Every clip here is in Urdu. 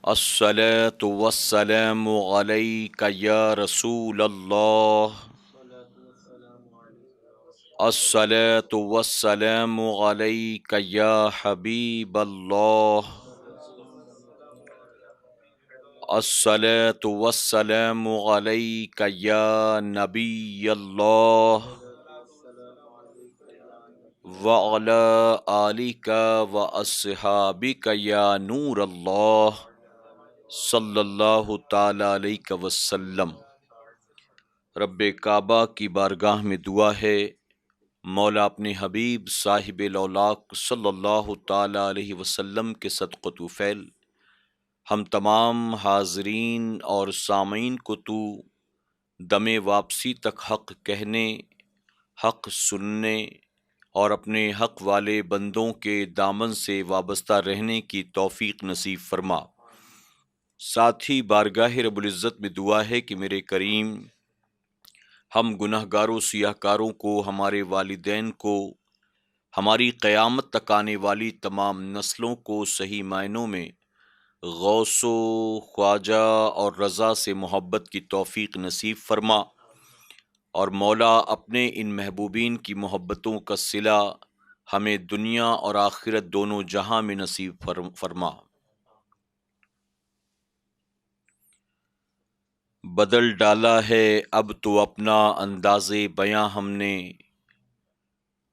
الصلاة والسلام عليك يا رسول الله. الصلاة والسلام عليك يا حبيب الله. الصلاة والسلام عليك يا نبي الله. وعلى آلك وأصحابك يا نور الله صلی اللہ تعالی علیہ وسلم. رب کعبہ کی بارگاہ میں دعا ہے مولا اپنے حبیب صاحب الاولاق صلی اللہ تعالی علیہ وسلم کے صدقہ تو فعل ہم تمام حاضرین اور سامعین کو تو دم واپسی تک حق کہنے، حق سننے اور اپنے حق والے بندوں کے دامن سے وابستہ رہنے کی توفیق نصیب فرما. ساتھ ہی بارگاہ رب العزت میں دعا ہے کہ میرے کریم ہم گناہ گاروں سیاہ کاروں کو، ہمارے والدین کو، ہماری قیامت تک آنے والی تمام نسلوں کو صحیح معنوں میں غوث و خواجہ اور رضا سے محبت کی توفیق نصیب فرما، اور مولا اپنے ان محبوبین کی محبتوں کا صلہ ہمیں دنیا اور آخرت دونوں جہاں میں نصیب فرما. بدل ڈالا ہے اب تو اپنا انداز بیاں ہم نے،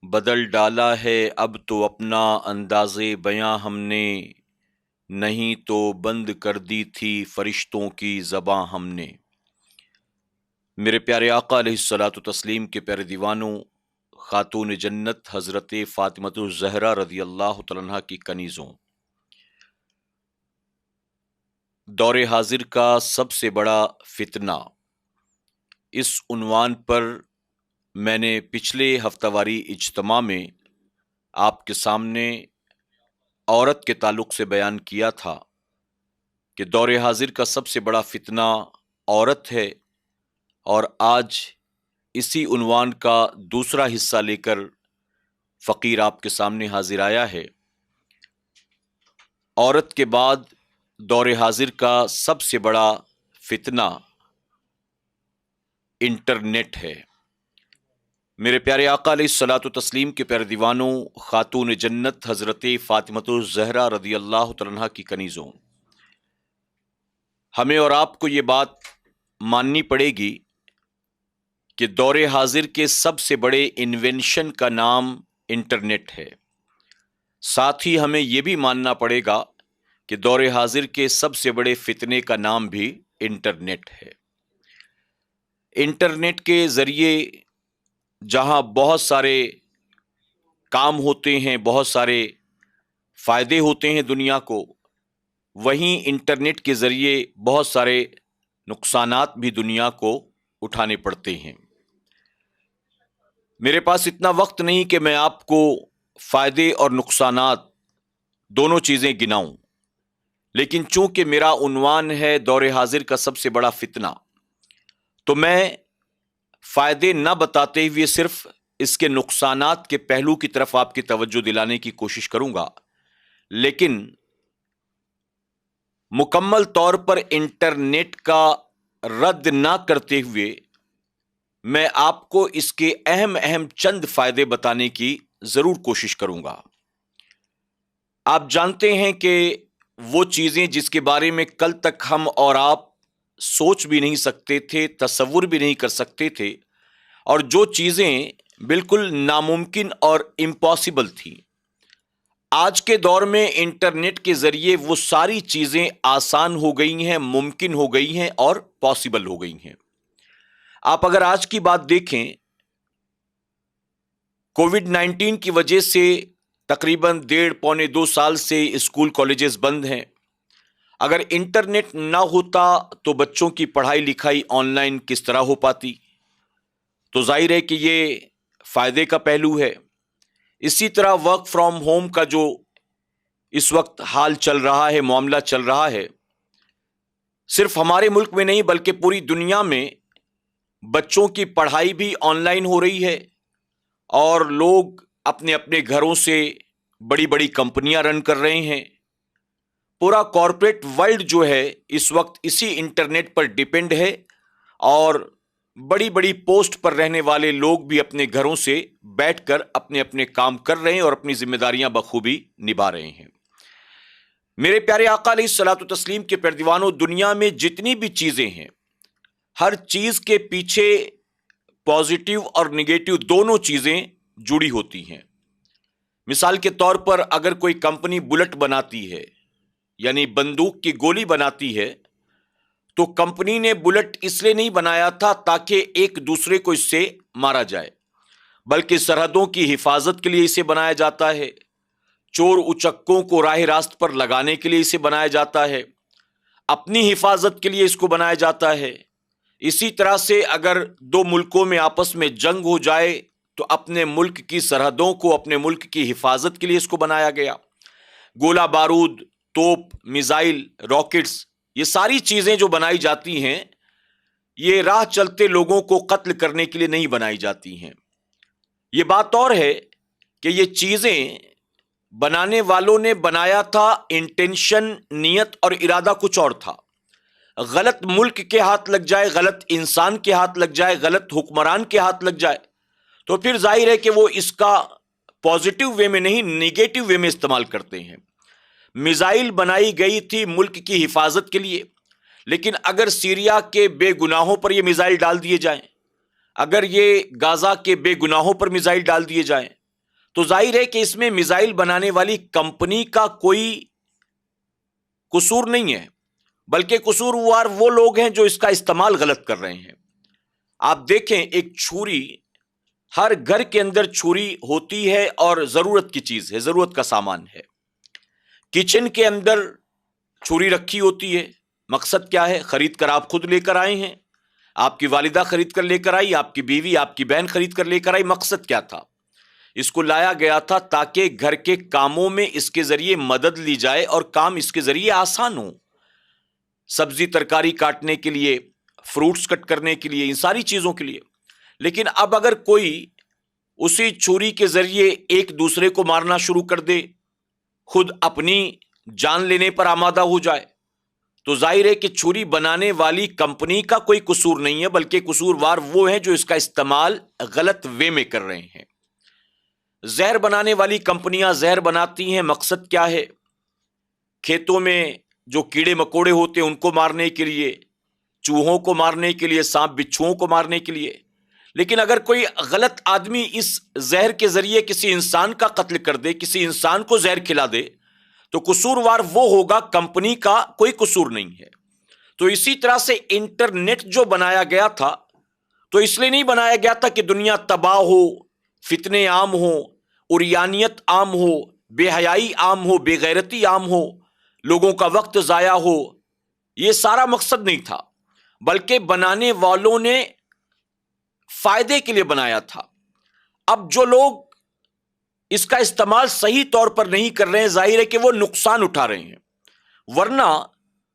بدل ڈالا ہے اب تو اپنا انداز بیاں ہم نے، نہیں تو بند کر دی تھی فرشتوں کی زباں ہم نے. میرے پیارے آقا علیہ الصلاۃ والتسلیم کے پیارے دیوانوں، خاتون جنت حضرت فاطمۃ الزہرا رضی اللہ تعالیٰ عنہا کی کنیزوں، دور حاضر کا سب سے بڑا فتنہ، اس عنوان پر میں نے پچھلے ہفتہ واری اجتماع میں آپ کے سامنے عورت کے تعلق سے بیان کیا تھا کہ دور حاضر کا سب سے بڑا فتنہ عورت ہے، اور آج اسی عنوان کا دوسرا حصہ لے کر فقیر آپ کے سامنے حاضر آیا ہے. عورت کے بعد دور حاضر کا سب سے بڑا فتنہ انٹرنیٹ ہے. میرے پیارے آقا علیہ الصلاۃ والتسلیم کے پیارے دیوانوں، خاتون جنت حضرت فاطمۃ الزہرا رضی اللہ تعالیٰ عنہا کی کنیزوں، ہمیں اور آپ کو یہ بات ماننی پڑے گی کہ دور حاضر کے سب سے بڑے انوینشن کا نام انٹرنیٹ ہے. ساتھ ہی ہمیں یہ بھی ماننا پڑے گا کہ دور حاضر کے سب سے بڑے فتنے کا نام بھی انٹرنیٹ ہے. انٹرنیٹ کے ذریعے جہاں بہت سارے کام ہوتے ہیں، بہت سارے فائدے ہوتے ہیں دنیا کو، وہیں انٹرنیٹ کے ذریعے بہت سارے نقصانات بھی دنیا کو اٹھانے پڑتے ہیں. میرے پاس اتنا وقت نہیں کہ میں آپ کو فائدے اور نقصانات دونوں چیزیں گناؤں، لیکن چونکہ میرا عنوان ہے دور حاضر کا سب سے بڑا فتنہ، تو میں فائدے نہ بتاتے ہوئے صرف اس کے نقصانات کے پہلو کی طرف آپ کی توجہ دلانے کی کوشش کروں گا. لیکن مکمل طور پر انٹرنیٹ کا رد نہ کرتے ہوئے میں آپ کو اس کے اہم چند فائدے بتانے کی ضرور کوشش کروں گا. آپ جانتے ہیں کہ وہ چیزیں جس کے بارے میں کل تک ہم اور آپ سوچ بھی نہیں سکتے تھے، تصور بھی نہیں کر سکتے تھے، اور جو چیزیں بالکل ناممکن اور امپاسبل تھیں، آج کے دور میں انٹرنیٹ کے ذریعے وہ ساری چیزیں آسان ہو گئی ہیں، ممکن ہو گئی ہیں اور پاسبل ہو گئی ہیں. آپ اگر آج کی بات دیکھیں، کووڈ-19 کی وجہ سے تقریباً 1.5-2 سال سے اسکول کالجز بند ہیں. اگر انٹرنیٹ نہ ہوتا تو بچوں کی پڑھائی لکھائی آن لائن کس طرح ہو پاتی؟ تو ظاہر ہے کہ یہ فائدے کا پہلو ہے. اسی طرح ورک فرام ہوم کا جو اس وقت حال چل رہا ہے، معاملہ چل رہا ہے، صرف ہمارے ملک میں نہیں بلکہ پوری دنیا میں بچوں کی پڑھائی بھی آن لائن ہو رہی ہے، اور لوگ اپنے اپنے گھروں سے بڑی بڑی کمپنیاں رن کر رہے ہیں. پورا کارپوریٹ ورلڈ جو ہے اس وقت اسی انٹرنیٹ پر ڈیپینڈ ہے، اور بڑی بڑی پوسٹ پر رہنے والے لوگ بھی اپنے گھروں سے بیٹھ کر اپنے اپنے کام کر رہے ہیں اور اپنی ذمہ داریاں بخوبی نبھا رہے ہیں۔ میرے پیارے آقا علیہ الصلوۃ والتسلیم کے پیروانوں، دنیا میں جتنی بھی چیزیں ہیں، ہر چیز کے پیچھے پازیٹیو اور نگیٹو دونوں چیزیں جڑی ہوتی ہیں۔ مثال کے طور پر اگر کوئی کمپنی بلٹ بناتی ہے، یعنی بندوق کی گولی بناتی ہے، تو کمپنی نے بلٹ اس لیے نہیں بنایا تھا تاکہ ایک دوسرے کو اس سے مارا جائے، بلکہ سرحدوں کی حفاظت کے لیے اسے بنایا جاتا ہے، چور اچکوں کو راہ راست پر لگانے کے لیے اسے بنایا جاتا ہے، اپنی حفاظت کے لیے اس کو بنایا جاتا ہے۔ اسی طرح سے اگر دو ملکوں میں آپس میں جنگ ہو جائے تو اپنے ملک کی سرحدوں کو، اپنے ملک کی حفاظت کے لیے اس کو بنایا گیا۔ گولہ بارود، توپ، میزائل، راکٹس، یہ ساری چیزیں جو بنائی جاتی ہیں، یہ راہ چلتے لوگوں کو قتل کرنے کے لیے نہیں بنائی جاتی ہیں۔ یہ بات اور ہے کہ یہ چیزیں بنانے والوں نے بنایا تھا، انٹینشن، نیت اور ارادہ کچھ اور تھا۔ غلط ملک کے ہاتھ لگ جائے، غلط انسان کے ہاتھ لگ جائے، غلط حکمران کے ہاتھ لگ جائے تو پھر ظاہر ہے کہ وہ اس کا پازیٹیو وے میں نہیں، نیگیٹو وے میں استعمال کرتے ہیں۔ میزائل بنائی گئی تھی ملک کی حفاظت کے لیے، لیکن اگر سیریا کے بے گناہوں پر یہ میزائل ڈال دیے جائیں، اگر یہ غزہ کے بے گناہوں پر میزائل ڈال دیے جائیں، تو ظاہر ہے کہ اس میں میزائل بنانے والی کمپنی کا کوئی قصور نہیں ہے، بلکہ قصوروار وہ لوگ ہیں جو اس کا استعمال غلط کر رہے ہیں۔ آپ دیکھیں، ایک چھری، ہر گھر کے اندر چھری ہوتی ہے اور ضرورت کی چیز ہے، ضرورت کا سامان ہے۔ کچن کے اندر چھری رکھی ہوتی ہے، مقصد کیا ہے؟ خرید کر آپ خود لے کر آئے ہیں، آپ کی والدہ خرید کر لے کر آئی، آپ کی بیوی، آپ کی بہن خرید کر لے کر آئی۔ مقصد کیا تھا؟ اس کو لایا گیا تھا تاکہ گھر کے کاموں میں اس کے ذریعے مدد لی جائے اور کام اس کے ذریعے آسان ہو، سبزی ترکاری کاٹنے کے لیے، فروٹس کٹ کرنے کے لیے، ان ساری چیزوں کے لیے۔ لیکن اب اگر کوئی اسی چھری کے ذریعے ایک دوسرے کو مارنا شروع کر دے، خود اپنی جان لینے پر آمادہ ہو جائے، تو ظاہر ہے کہ چھری بنانے والی کمپنی کا کوئی قصور نہیں ہے، بلکہ قصوروار وہ ہیں جو اس کا استعمال غلط وے میں کر رہے ہیں۔ زہر بنانے والی کمپنیاں زہر بناتی ہیں، مقصد کیا ہے؟ کھیتوں میں جو کیڑے مکوڑے ہوتے ہیں ان کو مارنے کے لیے، چوہوں کو مارنے کے لیے، سانپ بچھوؤں کو مارنے کے لیے۔ لیکن اگر کوئی غلط آدمی اس زہر کے ذریعے کسی انسان کا قتل کر دے، کسی انسان کو زہر کھلا دے، تو قصوروار وہ ہوگا، کمپنی کا کوئی قصور نہیں ہے۔ تو اسی طرح سے انٹرنیٹ جو بنایا گیا تھا، تو اس لیے نہیں بنایا گیا تھا کہ دنیا تباہ ہو، فتنے عام ہو، عریانیت عام ہو، بے حیائی عام ہو، بے غیرتی عام ہو، لوگوں کا وقت ضائع ہو۔ یہ سارا مقصد نہیں تھا، بلکہ بنانے والوں نے فائدے کے لیے بنایا تھا۔ اب جو لوگ اس کا استعمال صحیح طور پر نہیں کر رہے ہیں، ظاہر ہے کہ وہ نقصان اٹھا رہے ہیں۔ ورنہ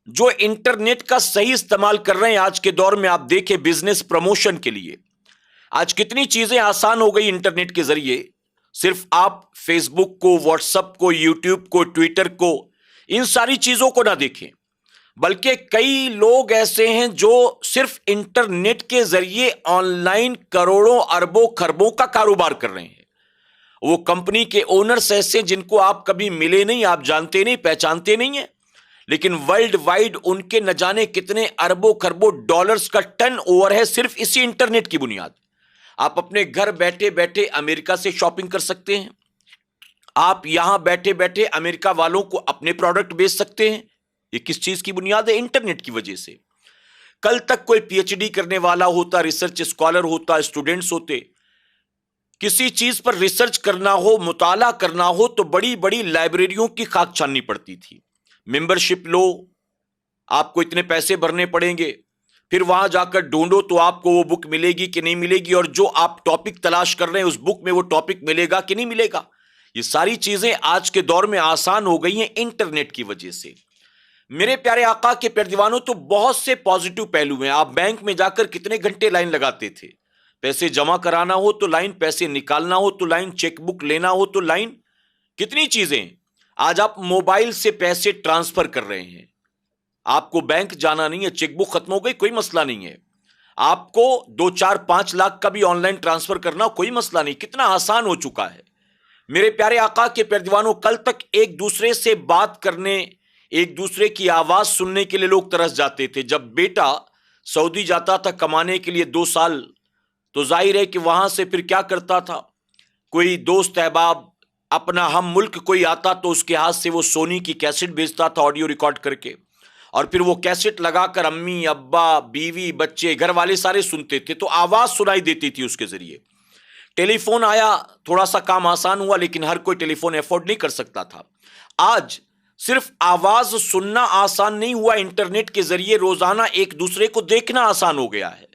جو انٹرنیٹ کا صحیح استعمال کر رہے ہیں آج کے دور میں، آپ دیکھیں بزنس پروموشن کے لیے آج کتنی چیزیں آسان ہو گئی انٹرنیٹ کے ذریعے۔ صرف آپ فیس بک کو، واٹس ایپ کو، یوٹیوب کو، ٹویٹر کو، ان ساری چیزوں کو نہ دیکھیں، بلکہ کئی لوگ ایسے ہیں جو صرف انٹرنیٹ کے ذریعے آن لائن کروڑوں اربوں خربوں کا کاروبار کر رہے ہیں۔ وہ کمپنی کے اونرز ایسے جن کو آپ کبھی ملے نہیں، آپ جانتے نہیں، پہچانتے نہیں ہیں، لیکن ورلڈ وائڈ ان کے نہ جانے کتنے اربوں خربوں ڈالرز کا ٹرن اوور ہے صرف اسی انٹرنیٹ کی بنیاد۔ آپ اپنے گھر بیٹھے بیٹھے امریکہ سے شاپنگ کر سکتے ہیں، آپ یہاں بیٹھے بیٹھے امریکہ والوں کو اپنے پروڈکٹ بیچ سکتے ہیں۔ یہ کس چیز کی بنیاد ہے؟ انٹرنیٹ کی وجہ سے۔ کل تک کوئی پی ایچ ڈی کرنے والا ہوتا، ریسرچ اسکالر ہوتا، اسٹوڈنٹس ہوتے، کسی چیز پر ریسرچ کرنا ہو، مطالعہ کرنا ہو تو بڑی بڑی لائبریریوں کی خاک چھاننی پڑتی تھی۔ ممبرشپ لو، آپ کو اتنے پیسے بھرنے پڑیں گے، پھر وہاں جا کر ڈھونڈو تو آپ کو وہ بک ملے گی کہ نہیں ملے گی، اور جو آپ ٹاپک تلاش کر رہے ہیں اس بک میں وہ ٹاپک ملے گا کہ نہیں ملے گا۔ یہ ساری چیزیں آج کے دور میں آسان ہو گئی ہیں انٹرنیٹ کی وجہ سے۔ میرے پیارے آقا کے پیارے دیوانوں، تو بہت سے پازیٹو پہلو ہیں۔ آپ بینک میں جا کر کتنے گھنٹے لائن لگاتے تھے، پیسے جمع کرانا ہو تو لائن، پیسے نکالنا ہو تو لائن، چیک بک لینا ہو تو لائن، کتنی چیزیں۔ آج آپ موبائل سے پیسے ٹرانسفر کر رہے ہیں، آپ کو بینک جانا نہیں ہے، چیک بک ختم ہو گئی کوئی مسئلہ نہیں ہے، آپ کو 2 4 5 لاکھ کا بھی آن لائن ٹرانسفر کرنا کوئی مسئلہ نہیں، کتنا آسان ہو چکا ہے۔ میرے پیارے آقا کے پیارے دیوانوں، کل تک ایک دوسرے سے بات کرنے، ایک دوسرے کی آواز سننے کے لیے لوگ ترس جاتے تھے۔ جب بیٹا سعودی جاتا تھا کمانے کے لیے 2 سال، تو ظاہر ہے کہ وہاں سے پھر کیا کرتا تھا، کوئی دوست احباب اپنا ہم ملک کوئی آتا تو اس کے ہاتھ سے وہ سونی کی کیسٹ بھیجتا تھا آڈیو ریکارڈ کر کے، اور پھر وہ کیسٹ لگا کر امی ابا بیوی بچے گھر والے سارے سنتے تھے، تو آواز سنائی دیتی تھی اس کے ذریعے۔ ٹیلی فون آیا، تھوڑا سا کام آسان ہوا، لیکن ہر کوئی ٹیلی فون افورڈ نہیں کر سکتا تھا۔ آج صرف آواز سننا آسان نہیں ہوا، انٹرنیٹ کے ذریعے روزانہ ایک دوسرے کو دیکھنا آسان ہو گیا ہے۔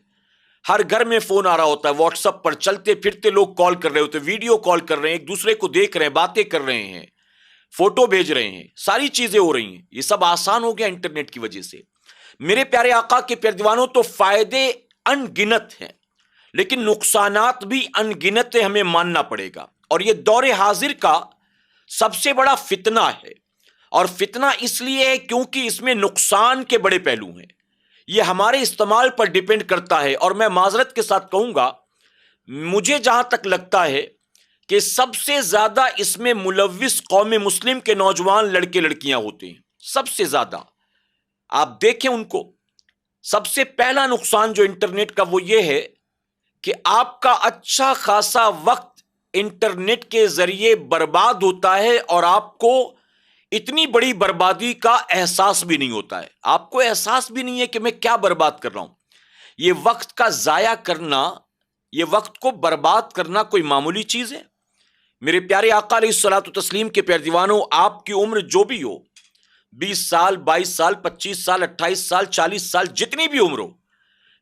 ہر گھر میں فون آ رہا ہوتا ہے، واٹس ایپ پر چلتے پھرتے لوگ کال کر رہے ہوتے، ویڈیو کال کر رہے ہیں، ایک دوسرے کو دیکھ رہے ہیں، باتیں کر رہے ہیں، فوٹو بھیج رہے ہیں، ساری چیزیں ہو رہی ہیں۔ یہ سب آسان ہو گیا انٹرنیٹ کی وجہ سے۔ میرے پیارے آقا کے پیارے دیوانوں، تو فائدے ان گنت ہیں، لیکن نقصانات بھی ان گنت ہیں، ہمیں ماننا پڑے گا۔ اور یہ دور حاضر کا سب سے بڑا فتنہ ہے، اور فتنہ اس لیے ہے کیونکہ اس میں نقصان کے بڑے پہلو ہیں۔ یہ ہمارے استعمال پر ڈیپینڈ کرتا ہے، اور میں معذرت کے ساتھ کہوں گا، مجھے جہاں تک لگتا ہے کہ سب سے زیادہ اس میں ملوث قوم مسلم کے نوجوان لڑکے لڑکیاں ہوتے ہیں، سب سے زیادہ۔ آپ دیکھیں ان کو، سب سے پہلا نقصان جو انٹرنیٹ کا وہ یہ ہے کہ آپ کا اچھا خاصا وقت انٹرنیٹ کے ذریعے برباد ہوتا ہے، اور آپ کو اتنی بڑی بربادی کا احساس بھی نہیں ہوتا ہے۔ آپ کو احساس بھی نہیں ہے کہ میں کیا برباد کر رہا ہوں۔ یہ وقت کا ضائع کرنا، یہ وقت کو برباد کرنا کوئی معمولی چیز ہے؟ میرے پیارے آقا علیہ الصلوۃ والتسلیم کے پیارے دیوانوں، آپ کی عمر جو بھی ہو، 20 سال 22 سال 25 سال 28 سال 40 سال، جتنی بھی عمر ہو،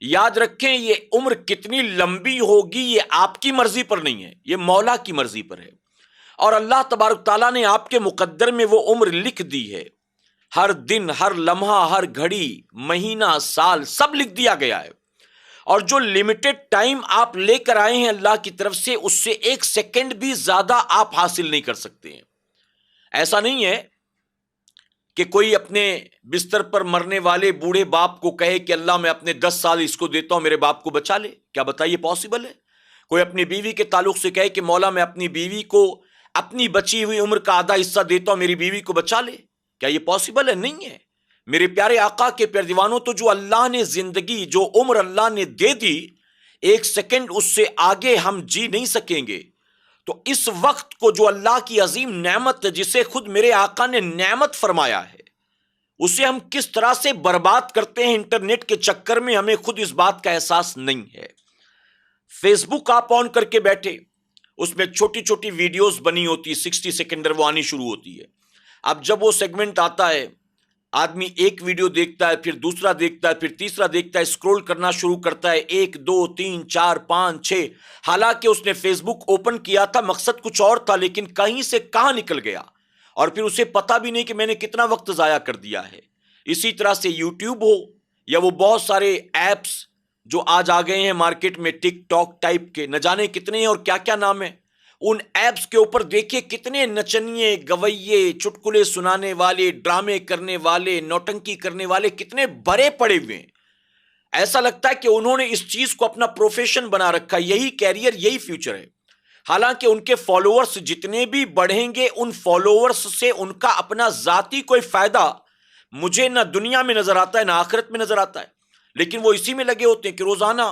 یاد رکھیں یہ عمر کتنی لمبی ہوگی یہ آپ کی مرضی پر نہیں ہے، یہ مولا کی مرضی پر ہے۔ اور اللہ تبارک تعالیٰ نے آپ کے مقدر میں وہ عمر لکھ دی ہے، ہر دن ہر لمحہ ہر گھڑی مہینہ سال سب لکھ دیا گیا ہے۔ اور جو لمیٹڈ ٹائم آپ لے کر آئے ہیں اللہ کی طرف سے، اس سے 1 سیکنڈ بھی زیادہ آپ حاصل نہیں کر سکتے ہیں۔ ایسا نہیں ہے کہ کوئی اپنے بستر پر مرنے والے بوڑھے باپ کو کہے کہ اللہ میں اپنے 10 سال اس کو دیتا ہوں، میرے باپ کو بچا لے۔ کیا بتائیے پاسبل ہے؟ کوئی اپنی بیوی کے تعلق سے کہے کہ مولا میں اپنی بیوی کو اپنی بچی ہوئی عمر کا آدھا حصہ دیتا ہوں، میری بیوی کو بچا لے؟ کیا یہ پاسبل ہے؟ نہیں ہے۔ میرے پیارے آقا کے پیارے دیوانوں، تو جو اللہ نے زندگی، جو عمر اللہ نے دے دی، 1 سیکنڈ اس سے آگے ہم جی نہیں سکیں گے۔ تو اس وقت کو جو اللہ کی عظیم نعمت، جسے خود میرے آقا نے نعمت فرمایا ہے، اسے ہم کس طرح سے برباد کرتے ہیں انٹرنیٹ کے چکر میں، ہمیں خود اس بات کا احساس نہیں ہے۔ فیس بک آپ آن کر کے بیٹھے، اس میں چھوٹی چھوٹی ویڈیوز بنی ہوتی ہے، 60 سیکنڈر وہ آنی شروع ہوتی ہے۔ اب جب وہ سیگمنٹ آتا ہے، آدمی ایک ویڈیو دیکھتا ہے، پھر دوسرا دیکھتا ہے، پھر تیسرا دیکھتا ہے، اسکرول کرنا شروع کرتا ہے، 1 2 3 4 5 6۔ حالانکہ اس نے فیس بک اوپن کیا تھا، مقصد کچھ اور تھا، لیکن کہیں سے کہاں نکل گیا، اور پھر اسے پتا بھی نہیں کہ میں نے کتنا وقت ضائع کر دیا ہے۔ اسی طرح سے یوٹیوب ہو، یا وہ بہت سارے ایپس جو آج آ گئے ہیں مارکیٹ میں، ٹک ٹاک ٹائپ کے، نہ جانے کتنے ہیں اور کیا کیا نام ہے، ان ایپس کے اوپر دیکھیے کتنے نچنیے گویے، چٹکلے سنانے والے، ڈرامے کرنے والے، نوٹنکی کرنے والے کتنے بھرے پڑے ہوئے ہیں۔ ایسا لگتا ہے کہ انہوں نے اس چیز کو اپنا پروفیشن بنا رکھا، یہی کیریئر، یہی فیوچر ہے۔ حالانکہ ان کے فالوورز جتنے بھی بڑھیں گے، ان فالوورز سے ان کا اپنا ذاتی کوئی فائدہ مجھے نہ دنیا میں نظر آتا ہے نہ آخرت میں نظر آتا ہے، لیکن وہ اسی میں لگے ہوتے ہیں کہ روزانہ۔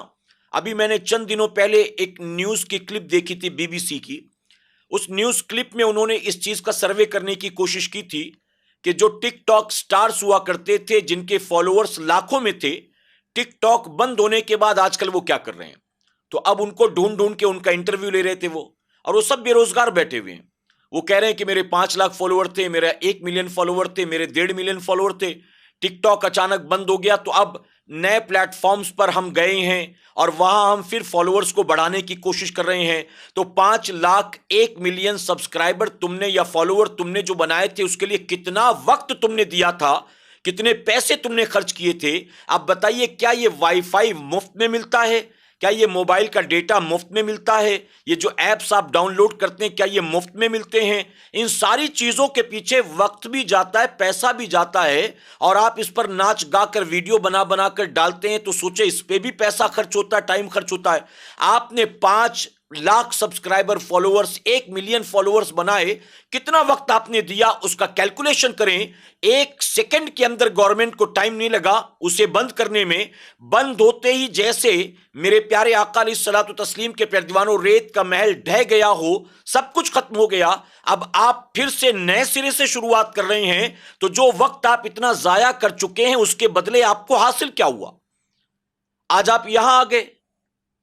ابھی میں نے چند دنوں پہلے ایک نیوز کی کلپ دیکھی تھی BBC کی، اس نیوز کلپ میں انہوں نے اس چیز کا سروے کرنے کی کوشش کی تھی کہ جو ٹک ٹاک سٹارز ہوا کرتے تھے، جن کے فالوورز لاکھوں میں تھے، ٹک ٹاک بند ہونے کے بعد آج کل وہ کیا کر رہے ہیں۔ تو اب ان کو ڈھونڈ ڈھونڈ کے ان کا انٹرویو لے رہے تھے وہ، اور وہ سب بے روزگار بیٹھے ہوئے ہیں۔ وہ کہہ رہے ہیں کہ میرے 5 لاکھ فالوور تھے، میرا 1 ملین فالوور تھے، میرے 1.5 ملین فالوور تھے، ٹک ٹاک اچانک بند ہو گیا، تو اب نئے پلیٹ فارمز پر ہم گئے ہیں اور وہاں ہم پھر فالوورز کو بڑھانے کی کوشش کر رہے ہیں۔ تو 5 لاکھ 1 ملین سبسکرائبر تم نے یا فالوور تم نے جو بنائے تھے، اس کے لیے کتنا وقت تم نے دیا تھا، کتنے پیسے تم نے خرچ کیے تھے۔ اب بتائیے کیا یہ وائی فائی مفت میں ملتا ہے، کیا یہ موبائل کا ڈیٹا مفت میں ملتا ہے؟ یہ جو ایپس آپ ڈاؤن لوڈ کرتے ہیں کیا یہ مفت میں ملتے ہیں؟ ان ساری چیزوں کے پیچھے وقت بھی جاتا ہے، پیسہ بھی جاتا ہے، اور آپ اس پر ناچ گا کر ویڈیو بنا بنا کر ڈالتے ہیں تو سوچے اس پہ بھی پیسہ خرچ ہوتا ہے، ٹائم خرچ ہوتا ہے۔ آپ نے 5 lakh subscriber, followers, 1 million followers بنائے، کتنا وقت آپ نے دیا اس کا کیلکولیشن کریں۔ 1 سیکنڈ کے اندر گورنمنٹ کو ٹائم نہیں لگا اسے بند کرنے میں۔ بند ہوتے ہی جیسے میرے پیارے آقا علیہ الصلوۃ والتسلیم کے پیروانوں ریت کا محل ڈھہ گیا ہو، سب کچھ ختم ہو گیا، اب آپ پھر سے نئے سرے سے شروعات کر رہے ہیں، تو جو وقت آپ اتنا ضائع کر چکے ہیں اس کے بدلے آپ کو حاصل کیا ہوا؟ آج آپ یہاں آ گئے،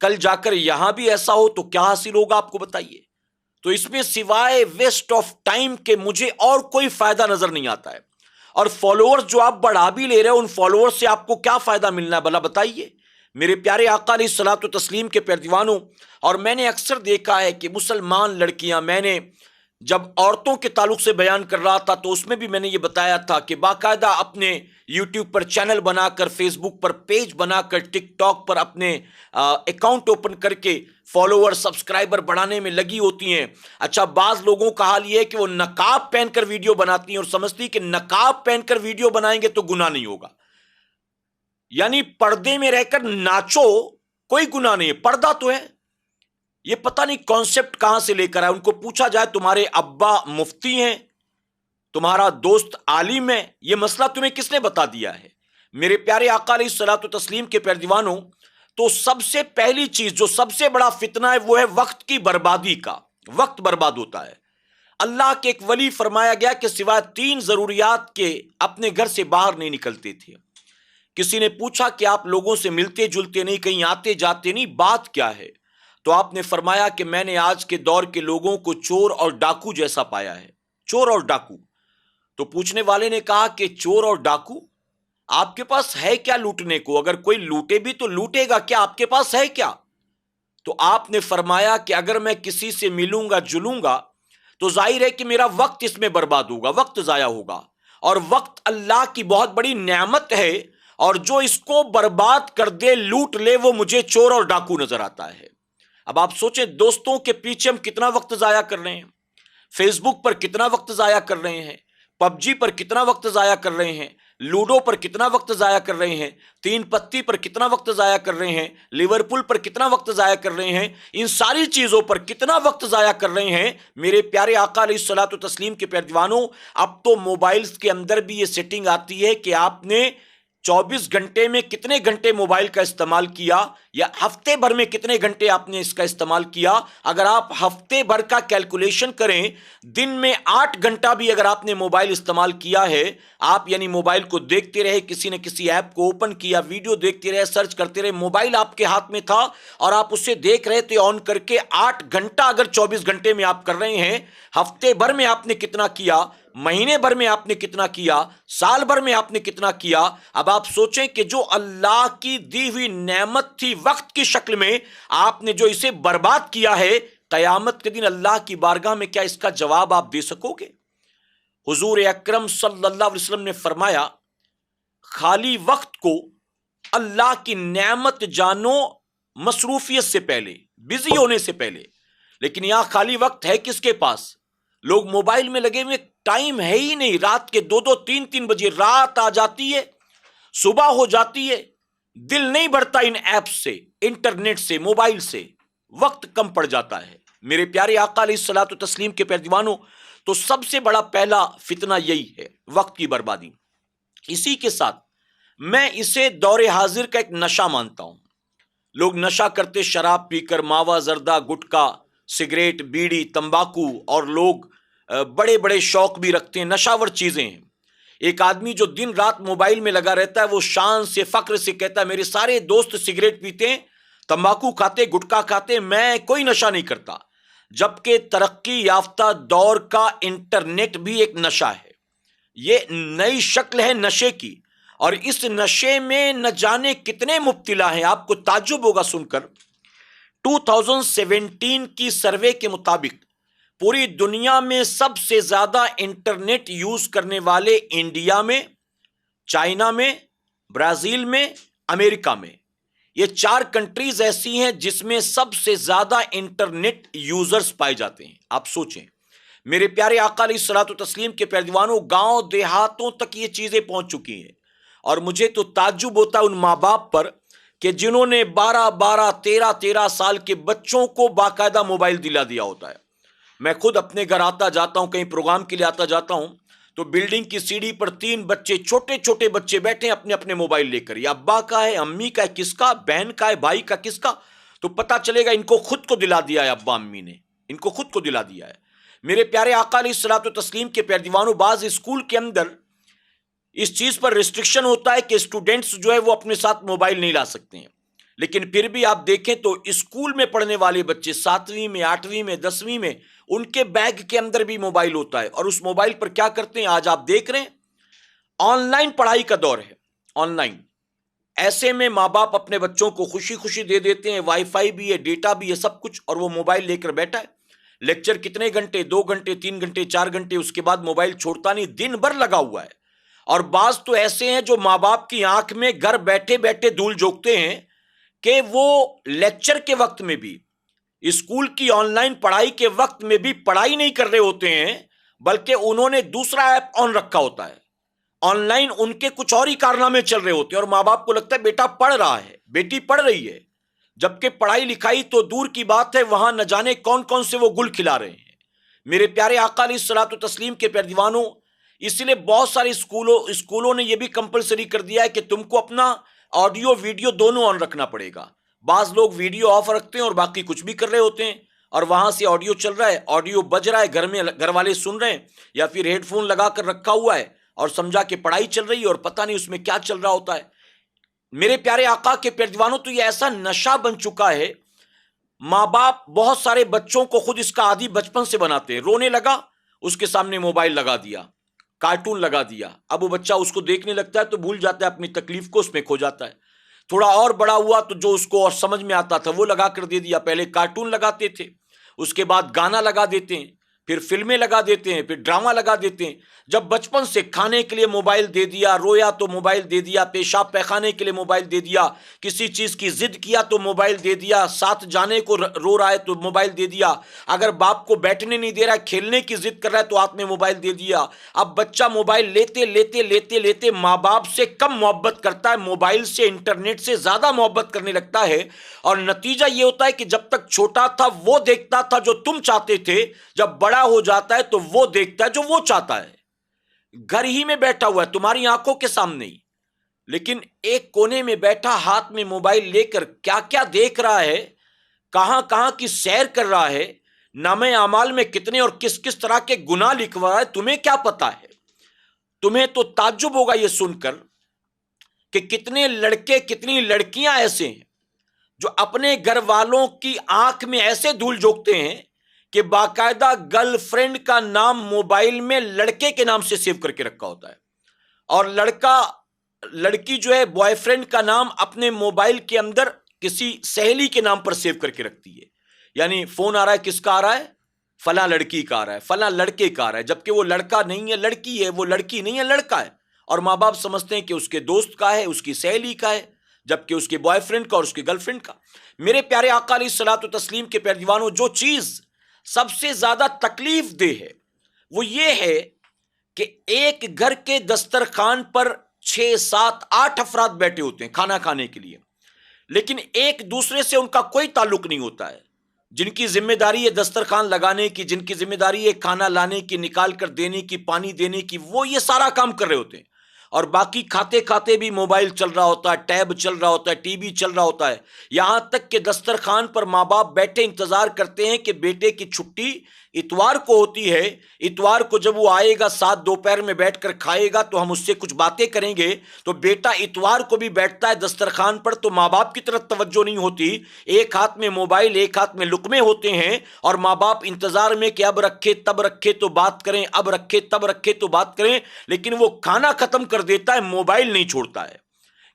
کل جا کر یہاں بھی ایسا ہو تو کیا حاصل ہوگا آپ کو بتائیے؟ تو اس میں سوائے ویسٹ آف ٹائم کے مجھے اور کوئی فائدہ نظر نہیں آتا ہے۔ اور فالوورز جو آپ بڑھا بھی لے رہے ہیں، ان فالوورز سے آپ کو کیا فائدہ ملنا ہے بھلا بتائیے؟ میرے پیارے آقا علیہ الصلوۃ والتسلیم کے پیروانوں، اور میں نے اکثر دیکھا ہے کہ مسلمان لڑکیاں، میں نے جب عورتوں کے تعلق سے بیان کر رہا تھا تو اس میں بھی میں نے یہ بتایا تھا کہ باقاعدہ اپنے یوٹیوب پر چینل بنا کر، فیس بک پر پیج بنا کر، ٹک ٹاک پر اپنے اکاؤنٹ اوپن کر کے فالوور سبسکرائبر بڑھانے میں لگی ہوتی ہیں۔ اچھا، بعض لوگوں کا حال یہ ہے کہ وہ نقاب پہن کر ویڈیو بناتی ہیں اور سمجھتی کہ نقاب پہن کر ویڈیو بنائیں گے تو گناہ نہیں ہوگا، یعنی پردے میں رہ کر ناچو، کوئی گناہ نہیں ہے، پردہ تو ہے۔ یہ پتہ نہیں کانسیپٹ کہاں سے لے کر آئے۔ ان کو پوچھا جائے تمہارے ابا مفتی ہیں، تمہارا دوست عالم ہے، یہ مسئلہ تمہیں کس نے بتا دیا ہے؟ میرے پیارے آقا علیہ الصلوۃ والتسلیم کے پیروانوں، تو سب سے پہلی چیز جو سب سے بڑا فتنہ ہے وہ ہے وقت کی بربادی کا۔ وقت برباد ہوتا ہے۔ اللہ کے ایک ولی فرمایا گیا کہ سوائے 3 ضروریات کے اپنے گھر سے باہر نہیں نکلتے تھے۔ کسی نے پوچھا کہ آپ لوگوں سے ملتے جلتے نہیں، کہیں آتے جاتے نہیں، بات کیا ہے؟ تو آپ نے فرمایا کہ میں نے آج کے دور کے لوگوں کو چور اور ڈاکو جیسا پایا ہے۔ چور اور ڈاکو۔ تو پوچھنے والے نے کہا کہ چور اور ڈاکو، آپ کے پاس ہے کیا لوٹنے کو؟ اگر کوئی لوٹے بھی تو لوٹے گا کیا؟ آپ کے پاس ہے کیا؟ تو آپ نے فرمایا کہ اگر میں کسی سے ملوں گا جلوں گا تو ظاہر ہے کہ میرا وقت اس میں برباد ہوگا، وقت ضائع ہوگا، اور وقت اللہ کی بہت بڑی نعمت ہے، اور جو اس کو برباد کر دے، لوٹ لے، وہ مجھے چور اور ڈاکو نظر آتا ہے۔ اب آپ سوچیں، دوستوں کے پیچھے ہم کتنا وقت ضائع کر رہے ہیں، فیس بک پر کتنا وقت ضائع کر رہے ہیں، پب جی پر کتنا وقت ضائع کر رہے ہیں، لوڈو پر کتنا وقت ضائع کر رہے ہیں، 3 پتی پر کتنا وقت ضائع کر رہے ہیں، لیورپول پر کتنا وقت ضائع کر رہے ہیں، ان ساری چیزوں پر کتنا وقت ضائع کر رہے ہیں۔ میرے پیارے آقا علیہ الصلوۃ والتسلیم کے پیروانوں، اب تو موبائلز کے اندر بھی یہ سیٹنگ آتی ہے کہ آپ نے 24 گھنٹے میں کتنے گھنٹے موبائل کا استعمال کیا، یا ہفتے بھر میں کتنے گھنٹے آپ نے اس کا استعمال کیا۔ اگر آپ ہفتے بھر کا کیلکولیشن کریں، دن میں 8 گھنٹہ بھی اگر آپ نے موبائل استعمال کیا ہے، آپ یعنی موبائل کو دیکھتے رہے، کسی نہ کسی ایپ کو اوپن کیا، ویڈیو دیکھتے رہے، سرچ کرتے رہے، موبائل آپ کے ہاتھ میں تھا اور آپ اسے دیکھ رہے تھے آن کر کے، 8 گھنٹہ اگر 24 گھنٹے میں آپ کر رہے ہیں، ہفتے بھر میں آپ نے کتنا کیا، مہینے بھر میں آپ نے کتنا کیا، سال بھر میں آپ نے کتنا کیا؟ اب آپ سوچیں کہ جو اللہ کی دی ہوئی نعمت تھی وقت کی شکل میں، آپ نے جو اسے برباد کیا ہے، قیامت کے دن اللہ کی بارگاہ میں کیا اس کا جواب آپ دے سکو گے؟ حضور اکرم صلی اللہ علیہ وسلم نے فرمایا، خالی وقت کو اللہ کی نعمت جانو مصروفیت سے پہلے، بزی ہونے سے پہلے۔ لیکن یہاں خالی وقت ہے کس کے پاس؟ لوگ موبائل میں لگے ہوئے، ٹائم ہے ہی نہیں، رات کے 2 3 بجے رات آ جاتی ہے، صبح ہو جاتی ہے، دل نہیں بڑھتا ان ایپس سے، انٹرنیٹ سے، موبائل سے، وقت کم پڑ جاتا ہے۔ میرے پیارے آقا علیہ الصلوۃ والتسلیم کے پیروانوں، تو سب سے بڑا پہلا فتنہ یہی ہے، وقت کی بربادی۔ اسی کے ساتھ میں اسے دور حاضر کا ایک نشہ مانتا ہوں۔ لوگ نشہ کرتے شراب پی کر، ماوا، زردہ، گٹکا، سگریٹ، بیڑی، تمباکو، اور لوگ بڑے بڑے شوق بھی رکھتے ہیں، نشاور چیزیں ہیں۔ ایک آدمی جو دن رات موبائل میں لگا رہتا ہے، وہ شان سے، فخر سے کہتا ہے میرے سارے دوست سگریٹ پیتے ہیں، تمباکو کھاتے، گٹکا کھاتے، میں کوئی نشہ نہیں کرتا۔ جبکہ ترقی یافتہ دور کا انٹرنیٹ بھی ایک نشہ ہے، یہ نئی شکل ہے نشے کی، اور اس نشے میں نہ جانے کتنے مبتلا ہیں۔ آپ کو تعجب ہوگا سن کر، 2017 کی سروے کے مطابق پوری دنیا میں سب سے زیادہ انٹرنیٹ یوز کرنے والے انڈیا میں، چائنا میں، برازیل میں، امریکہ میں۔ یہ 4 کنٹریز ایسی ہیں جس میں سب سے زیادہ انٹرنیٹ یوزرز پائے جاتے ہیں. آپ سوچیں میرے پیارے آقا علیہ الصلوۃ والتسلیم کے پیروانوں، گاؤں دیہاتوں تک یہ چیزیں پہنچ چکی ہیں. اور مجھے تو تعجب ہوتا ہے ان ماں باپ پر کہ جنہوں نے 12 سال کے بچوں کو باقاعدہ موبائل دلا دیا ہوتا ہے. میں خود اپنے گھر آتا جاتا ہوں، کہیں پروگرام کے لیے آتا جاتا ہوں تو بلڈنگ کی سیڑھی پر 3 بچے، چھوٹے چھوٹے بچے بیٹھے ہیں اپنے اپنے موبائل لے کر. یہ ابا کا ہے، امی کا ہے، کس کا، بہن کا ہے، بھائی کا، کس کا؟ تو پتا چلے گا ان کو خود کو دلا دیا ہے ابا امی نے، ان کو خود کو دلا دیا ہے. میرے پیارے آقا علیہ الصلوۃ والتسلیم کے پیروانوں، بعض اسکول کے اندر اس چیز پر ریسٹرکشن ہوتا ہے کہ اسٹوڈنٹس جو ہے وہ اپنے ساتھ موبائل نہیں لا سکتے ہیں، لیکن پھر بھی آپ دیکھیں تو اسکول میں پڑھنے والے بچے 7ویں میں، 8ویں میں، 10ویں میں، ان کے بیگ کے اندر بھی موبائل ہوتا ہے. اور اس موبائل پر کیا کرتے ہیں آج آپ دیکھ رہے ہیں، آن لائن پڑھائی کا دور ہے، آن لائن. ایسے میں ماں باپ اپنے بچوں کو خوشی خوشی دے دیتے ہیں، وائی فائی بھی ہے، ڈیٹا بھی ہے، سب کچھ، اور وہ موبائل لے کر بیٹھا ہے. لیکچر کتنے گھنٹے، 2 گھنٹے، 3 گھنٹے، 4 گھنٹے، اس کے بعد موبائل چھوڑتا نہیں، دن بھر لگا ہوا ہے. اور بعض تو ایسے ہیں جو ماں باپ کی آنکھ میں گھر بیٹھے بیٹھے دھول جھونکتے ہیں کہ وہ لیکچر کے وقت میں بھی، اسکول کی آن لائن پڑھائی کے وقت میں بھی پڑھائی نہیں کر رہے ہوتے ہیں، بلکہ انہوں نے دوسرا ایپ آن رکھا ہوتا ہے. آن لائن ان کے کچھ اور ہی کارنامے چل رہے ہوتے ہیں، اور ماں باپ کو لگتا ہے بیٹا پڑھ رہا ہے، بیٹی پڑھ رہی ہے، جبکہ پڑھائی لکھائی تو دور کی بات ہے، وہاں نہ جانے کون کون سے وہ گل کھلا رہے ہیں. میرے پیارے آقا علیہ الصلوۃ والتسلیم کے پیروانوں، اس لیے بہت سارے اسکولوں نے یہ بھی کمپلسری کر دیا ہے کہ تم کو اپنا آڈیو ویڈیو دونوں آن رکھنا پڑے گا. بعض لوگ ویڈیو آف رکھتے ہیں اور باقی کچھ بھی کر رہے ہوتے ہیں، اور وہاں سے آڈیو چل رہا ہے، آڈیو بج رہا ہے، گھر میں گھر والے سن رہے ہیں، یا پھر ہیڈ فون لگا کر رکھا ہوا ہے اور سمجھا کہ پڑھائی چل رہی ہے اور پتہ نہیں اس میں کیا چل رہا ہوتا ہے. میرے پیارے آقا کے پیروانوں، تو یہ ایسا نشہ بن چکا ہے، ماں باپ بہت سارے بچوں کو خود اس کا عادی بچپن سے بناتے ہیں. رونے لگا، اس کے سامنے موبائل لگا دیا، کارٹون لگا دیا. اب وہ بچہ اس کو دیکھنے لگتا ہے تو بھول جاتا ہے اپنی تکلیف کو، اس میں کھو جاتا ہے. تھوڑا اور بڑا ہوا تو جو اس کو اور سمجھ میں آتا تھا وہ لگا کر دے دیا. پہلے کارٹون لگاتے تھے، اس کے بعد گانا لگا دیتے ہیں، پھر فلمیں لگا دیتے ہیں، پھر ڈرامہ لگا دیتے ہیں. جب بچپن سے کھانے کے لیے موبائل دے دیا، رویا تو موبائل دے دیا، پیشاب پیخانے کے لیے موبائل دے دیا، کسی چیز کی ضد کیا تو موبائل دے دیا، ساتھ جانے کو رو رہا ہے تو موبائل دے دیا، اگر باپ کو بیٹھنے نہیں دے رہا ہے، کھیلنے کی ضد کر رہا ہے تو ہاتھ میں موبائل دے دیا. اب بچہ موبائل لیتے لیتے لیتے لیتے ماں باپ سے کم محبت کرتا ہے، موبائل سے، انٹرنیٹ سے زیادہ محبت کرنے لگتا ہے. اور نتیجہ یہ ہوتا ہے کہ جب تک چھوٹا تھا وہ دیکھتا تھا جو تم چاہتے تھے، جب بڑا ہو جاتا ہے تو وہ دیکھتا ہے جو وہ چاہتا ہے. گھر ہی میں بیٹھا ہوا ہے تمہاری آنکھوں کے سامنے ہی، لیکن ایک کونے میں بیٹھا ہاتھ میں موبائل لے کر کیا کیا دیکھ رہا ہے، کہاں کہاں کی سیر کر رہا ہے، نامہ اعمال میں کتنے اور کس کس طرح کے گناہ لکھوا رہا ہے، تمہیں کیا پتا ہے؟ تمہیں تو تعجب ہوگا یہ سن کر کہ کتنے لڑکے، کتنی لڑکیاں ایسے ہیں جو اپنے گھر والوں کی آنکھ میں ایسے دھول جھونکتے ہیں کہ باقاعدہ گرل فرینڈ کا نام موبائل میں لڑکے کے نام سے سیو کر کے رکھا ہوتا ہے، اور لڑکی جو ہے بوائے فرینڈ کا نام اپنے موبائل کے اندر کسی سہیلی کے نام پر سیو کر کے رکھتی ہے. یعنی فون آ رہا ہے، کس کا آ رہا ہے؟ فلاں لڑکی کا آ رہا ہے، فلاں لڑکے کا آ رہا ہے، جبکہ وہ لڑکا نہیں ہے، لڑکی ہے، وہ لڑکی نہیں ہے، لڑکا ہے. اور ماں باپ سمجھتے ہیں کہ اس کے دوست کا ہے، اس کی سہیلی کا ہے، جبکہ اس کے بوائے فرینڈ کا اور اس کی گرل فرینڈ کا. میرے پیارے آقا علیہ الصلوۃ والتسلیم کے پیروانوں، جو چیز سب سے زیادہ تکلیف دہ ہے وہ یہ ہے کہ ایک گھر کے دسترخوان پر 6 7 8 افراد بیٹھے ہوتے ہیں کھانا کھانے کے لیے، لیکن ایک دوسرے سے ان کا کوئی تعلق نہیں ہوتا ہے. جن کی ذمہ داری ہے دسترخوان لگانے کی، جن کی ذمہ داری ہے کھانا لانے کی، نکال کر دینے کی، پانی دینے کی، وہ یہ سارا کام کر رہے ہوتے ہیں، اور باقی کھاتے کھاتے بھی موبائل چل رہا ہوتا ہے، ٹیب چل رہا ہوتا ہے، ٹی وی چل رہا ہوتا ہے. یہاں تک کہ دسترخوان پر ماں باپ بیٹھے انتظار کرتے ہیں کہ بیٹے کی چھٹی اتوار کو ہوتی ہے، اتوار کو جب وہ آئے گا، ساتھ دوپہر میں بیٹھ کر کھائے گا تو ہم اس سے کچھ باتیں کریں گے. تو بیٹا اتوار کو بھی بیٹھتا ہے دسترخوان پر تو ماں باپ کی طرف توجہ نہیں ہوتی، ایک ہاتھ میں موبائل، ایک ہاتھ میں لقمے ہوتے ہیں، اور ماں باپ انتظار میں کہ اب رکھے تب رکھے تو بات کریں، اب رکھے تب رکھے تو بات کریں، لیکن وہ کھانا ختم کر دیتا ہے، موبائل نہیں چھوڑتا ہے.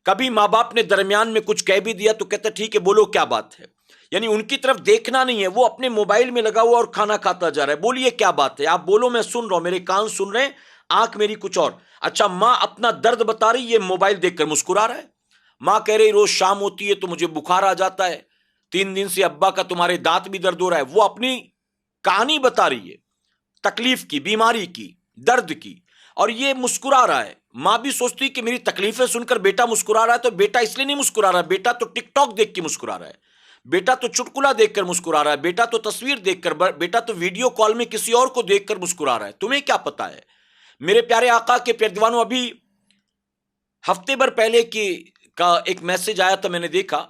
کبھی ماں باپ نے درمیان میں کچھ کہہ بھی دیا تو کہتا ہے ٹھیک ہے بولو کیا بات ہے، یعنی ان کی طرف دیکھنا نہیں ہے، وہ اپنے موبائل میں لگا ہوا اور کھانا کھاتا جا رہا ہے. بولیے کیا بات ہے، آپ بولو، میں سن رہا ہوں، میرے کان سن رہے ہیں، آنکھ میری کچھ اور. اچھا، ماں اپنا درد بتا رہی، یہ موبائل دیکھ کر مسکرا رہا ہے. ماں کہہ رہی روز شام ہوتی ہے تو مجھے بخار آ جاتا ہے، 3 دن سے ابا کا تمہارے دانت بھی درد ہو رہا ہے. وہ اپنی کہانی بتا رہی ہے، تکلیف کی، بیماری کی، درد کی، اور یہ مسکرا رہا ہے. ماں بھی سوچتی کہ میری تکلیفیں سن کر بیٹا مسکرا رہا ہے، تو بیٹا اس لیے نہیں مسکرا رہا، بیٹا تو ٹک ٹاک دیکھ کے مسکرا رہا ہے، بیٹا تو چٹکلا دیکھ کر مسکرا رہا ہے، بیٹا تو تصویر دیکھ کر، بیٹا تو ویڈیو کال میں کسی اور کو دیکھ کر مسکرا رہا ہے. تمہیں کیا پتا ہے؟ میرے پیارے آقا کے پیارے دیوانوں، ابھی ہفتے بھر پہلے کا ایک میسج آیا تھا، میں نے دیکھا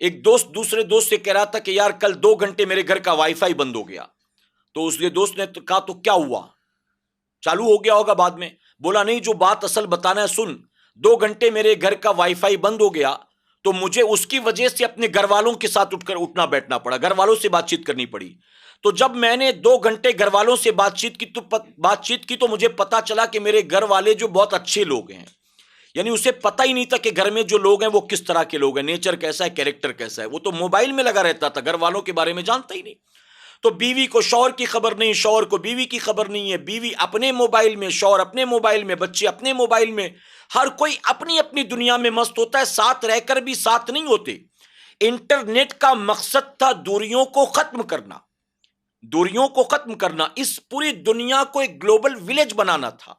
ایک دوست دوسرے دوست سے کہہ رہا تھا کہ یار کل 2 گھنٹے میرے گھر کا وائی فائی بند ہو گیا. تو اس دوست نے کہا تو کیا ہوا، چالو ہو گیا ہوگا بعد میں. بولا نہیں، جو بات اصل بتانا ہے سن. 2 گھنٹے میرے گھر کا وائی فائی بند ہو گیا تو مجھے اس کی وجہ سے اپنے گھر والوں کے ساتھ اٹھنا بیٹھنا پڑا، گھر والوں سے بات چیت کرنی پڑی. تو جب میں نے 2 گھنٹے گھر والوں سے بات چیت کی تو مجھے پتا چلا کہ میرے گھر والے جو بہت اچھے لوگ ہیں، یعنی اسے پتہ ہی نہیں تھا کہ گھر میں جو لوگ ہیں وہ کس طرح کے لوگ ہیں، نیچر کیسا ہے، کیریکٹر کیسا ہے. وہ تو موبائل میں لگا رہتا تھا، گھر والوں کے بارے میں جانتا ہی نہیں. تو بیوی کو شوہر کی خبر نہیں، شوہر کو بیوی کی خبر نہیں ہے، بیوی اپنے موبائل میں، شوہر اپنے موبائل میں، بچے اپنے موبائل میں، ہر کوئی اپنی اپنی دنیا میں مست ہوتا ہے، ساتھ رہ کر بھی ساتھ نہیں ہوتے. انٹرنیٹ کا مقصد تھا دوریوں کو ختم کرنا، دوریوں کو ختم کرنا. اس پوری دنیا کو ایک گلوبل ولیج بنانا تھا،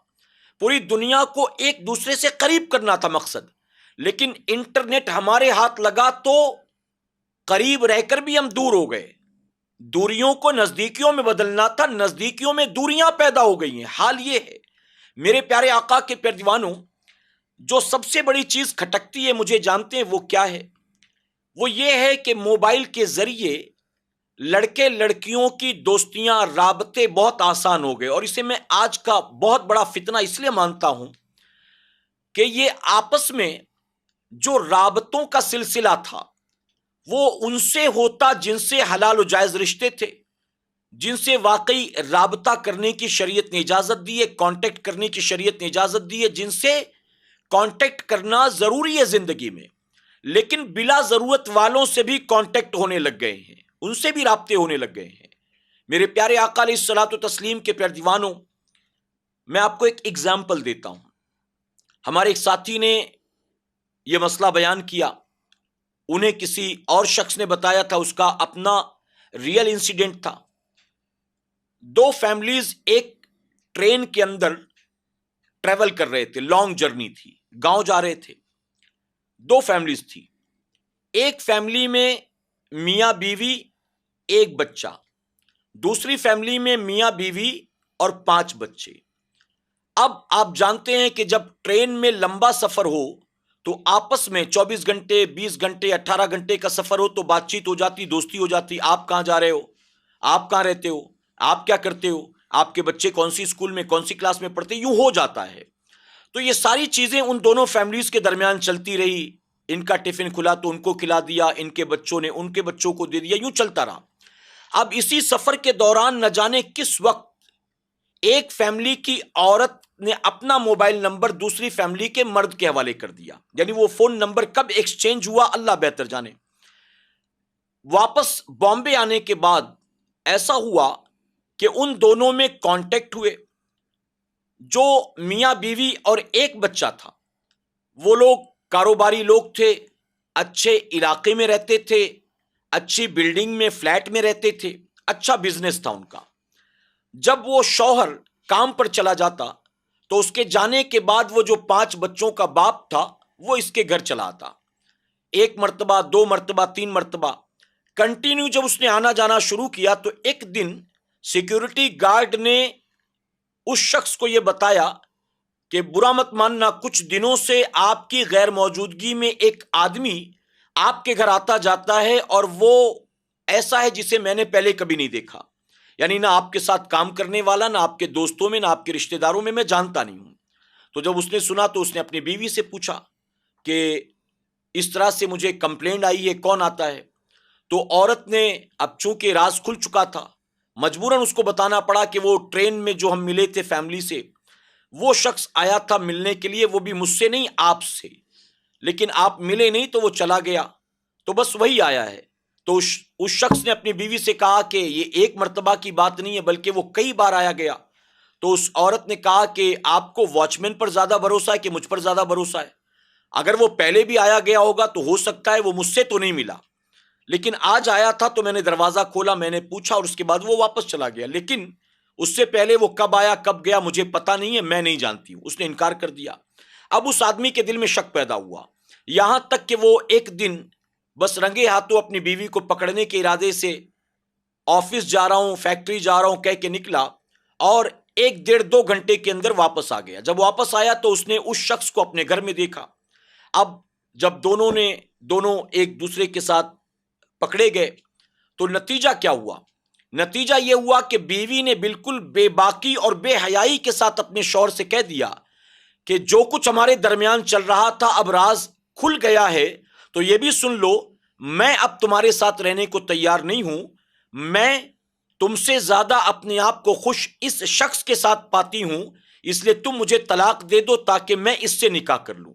پوری دنیا کو ایک دوسرے سے قریب کرنا تھا مقصد. لیکن انٹرنیٹ ہمارے ہاتھ لگا تو قریب رہ کر بھی ہم دور ہو گئے. دوریوں کو نزدیکیوں میں بدلنا تھا، نزدیکیوں میں دوریاں پیدا ہو گئی ہیں. حال یہ ہے میرے پیارے آقا کے پیارے دیوانوں، جو سب سے بڑی چیز کھٹکتی ہے، مجھے جانتے ہیں وہ کیا ہے؟ وہ یہ ہے کہ موبائل کے ذریعے لڑکے لڑکیوں کی دوستیاں، رابطے بہت آسان ہو گئے. اور اسے میں آج کا بہت بڑا فتنہ اس لیے مانتا ہوں کہ یہ آپس میں جو رابطوں کا سلسلہ تھا وہ ان سے ہوتا جن سے حلال و جائز رشتے تھے، جن سے واقعی رابطہ کرنے کی شریعت نے اجازت دی ہے، کانٹیکٹ کرنے کی شریعت نے اجازت دی ہے، جن سے کانٹیکٹ کرنا ضروری ہے زندگی میں. لیکن بلا ضرورت والوں سے بھی کانٹیکٹ ہونے لگ گئے ہیں، ان سے بھی رابطے ہونے لگ گئے ہیں. میرے پیارے آقا علیہ الصلوۃ والتسلیم کے پیارے دیوانوں، میں آپ کو ایک ایگزامپل دیتا ہوں. ہمارے ایک ساتھی نے یہ مسئلہ بیان کیا، انہیں کسی اور شخص نے بتایا تھا، اس کا اپنا ریئل انسیڈنٹ تھا. 2 فیملیز ایک ٹرین کے اندر ٹریول کر رہے تھے، لانگ جرنی تھی، گاؤں جا رہے تھے. 2 فیملیز تھی. ایک فیملی میں میاں بیوی، ایک بچہ. دوسری فیملی میں میاں بیوی اور 5 بچے. اب آپ جانتے ہیں کہ جب ٹرین میں لمبا سفر ہو تو آپس میں 24 گھنٹے، 20 گھنٹے، 18 گھنٹے کا سفر ہو تو بات چیت ہو جاتی، دوستی ہو جاتی. آپ کہاں جا رہے ہو، آپ کہاں رہتے ہو، آپ کیا کرتے ہو، آپ کے بچے کون سی اسکول میں، کون سی کلاس میں پڑھتے، یوں ہو جاتا ہے. تو یہ ساری چیزیں ان دونوں فیملیز کے درمیان چلتی رہی. ان کا ٹفن کھلا تو ان کو کھلا دیا، ان کے بچوں نے ان کے بچوں کو دے دیا، یوں چلتا رہا. اب اسی سفر کے دوران نہ جانے کس وقت ایک فیملی کی عورت نے اپنا موبائل نمبر دوسری فیملی کے مرد کے حوالے کر دیا. یعنی وہ فون نمبر کب ایکسچینج ہوا اللہ بہتر جانے. واپس بامبے آنے کے بعد ایسا ہوا کہ ان دونوں میں کانٹیکٹ ہوئے. جو میاں بیوی اور ایک بچہ تھا وہ لوگ کاروباری لوگ تھے، اچھے علاقے میں رہتے تھے، اچھی بلڈنگ میں، فلیٹ میں رہتے تھے، اچھا بزنس تھا ان کا. جب وہ شوہر کام پر چلا جاتا تو اس کے جانے کے بعد وہ جو 5 بچوں کا باپ تھا وہ اس کے گھر چلا آتا. 1 مرتبہ، 2 مرتبہ، 3 مرتبہ کنٹینیو جب اس نے آنا جانا شروع کیا تو ایک دن سیکیورٹی گارڈ نے اس شخص کو یہ بتایا کہ برا مت ماننا، کچھ دنوں سے آپ کی غیر موجودگی میں ایک آدمی آپ کے گھر آتا جاتا ہے اور وہ ایسا ہے جسے میں نے پہلے کبھی نہیں دیکھا. یعنی نہ آپ کے ساتھ کام کرنے والا، نہ آپ کے دوستوں میں، نہ آپ کے رشتہ داروں میں جانتا نہیں ہوں. تو جب اس نے سنا تو اس نے اپنی بیوی سے پوچھا کہ اس طرح سے مجھے کمپلینٹ آئی ہے، کون آتا ہے؟ تو عورت نے، اب چونکہ راز کھل چکا تھا، مجبوراً اس کو بتانا پڑا کہ وہ ٹرین میں جو ہم ملے تھے فیملی سے، وہ شخص آیا تھا ملنے کے لیے، وہ بھی مجھ سے نہیں آپ سے، لیکن آپ ملے نہیں تو وہ چلا گیا، تو بس وہی آیا ہے. تو اس شخص نے اپنی بیوی سے کہا کہ یہ 1 مرتبہ کی بات نہیں ہے بلکہ وہ کئی بار آیا گیا. تو اس عورت نے کہا کہ آپ کو واچ مین پر زیادہ بھروسہ ہے کہ مجھ پر زیادہ بھروسہ ہے؟ اگر وہ پہلے بھی آیا گیا ہوگا تو ہو سکتا ہے وہ مجھ سے تو نہیں ملا، لیکن آج آیا تھا تو میں نے دروازہ کھولا، میں نے پوچھا اور اس کے بعد وہ واپس چلا گیا، لیکن اس سے پہلے وہ کب آیا کب گیا مجھے پتا نہیں ہے، میں نہیں جانتی ہوں۔ اس نے انکار کر دیا۔ اب اس آدمی کے دل میں شک پیدا ہوا، یہاں تک کہ وہ ایک دن بس رنگے ہاتھوں اپنی بیوی کو پکڑنے کے ارادے سے آفس جا رہا ہوں، فیکٹری جا رہا ہوں کہہ کے نکلا، اور 1 ڈیڑھ 2 گھنٹے کے اندر واپس آ گیا۔ جب واپس آیا تو اس نے اس شخص کو اپنے گھر میں دیکھا۔ اب جب دونوں ایک دوسرے کے ساتھ پکڑے گئے تو نتیجہ کیا ہوا؟ نتیجہ یہ ہوا کہ بیوی نے بالکل بے باکی اور بے حیائی کے ساتھ اپنے شوہر سے کہہ دیا کہ جو کچھ ہمارے درمیان چل رہا تھا اب راز کھل گیا ہے، تو یہ بھی سن لو، میں اب تمہارے ساتھ رہنے کو تیار نہیں ہوں، میں تم سے زیادہ اپنے آپ کو خوش اس شخص کے ساتھ پاتی ہوں، اس لیے تم مجھے طلاق دے دو تاکہ میں اس سے نکاح کر لوں۔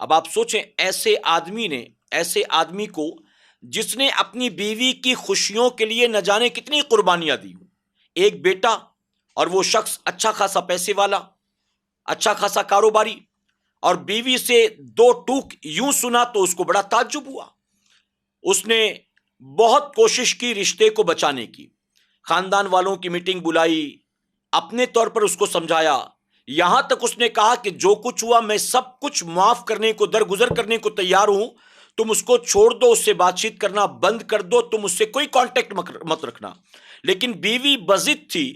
اب آپ سوچیں، ایسے آدمی کو جس نے اپنی بیوی کی خوشیوں کے لیے نہ جانے کتنی قربانیاں دی، ایک بیٹا، اور وہ شخص اچھا خاصا پیسے والا، اچھا خاصا کاروباری، اور بیوی سے 2 ٹوک یوں سنا تو اس کو بڑا تعجب ہوا۔ اس نے بہت کوشش کی رشتے کو بچانے کی، خاندان والوں کی میٹنگ بلائی، اپنے طور پر اس کو سمجھایا، یہاں تک اس نے کہا کہ جو کچھ ہوا میں سب کچھ معاف کرنے کو، درگزر کرنے کو تیار ہوں، تم اس کو چھوڑ دو، اس سے بات چیت کرنا بند کر دو، تم اس سے کوئی کانٹیکٹ مت رکھنا۔ لیکن بیوی بضد تھی،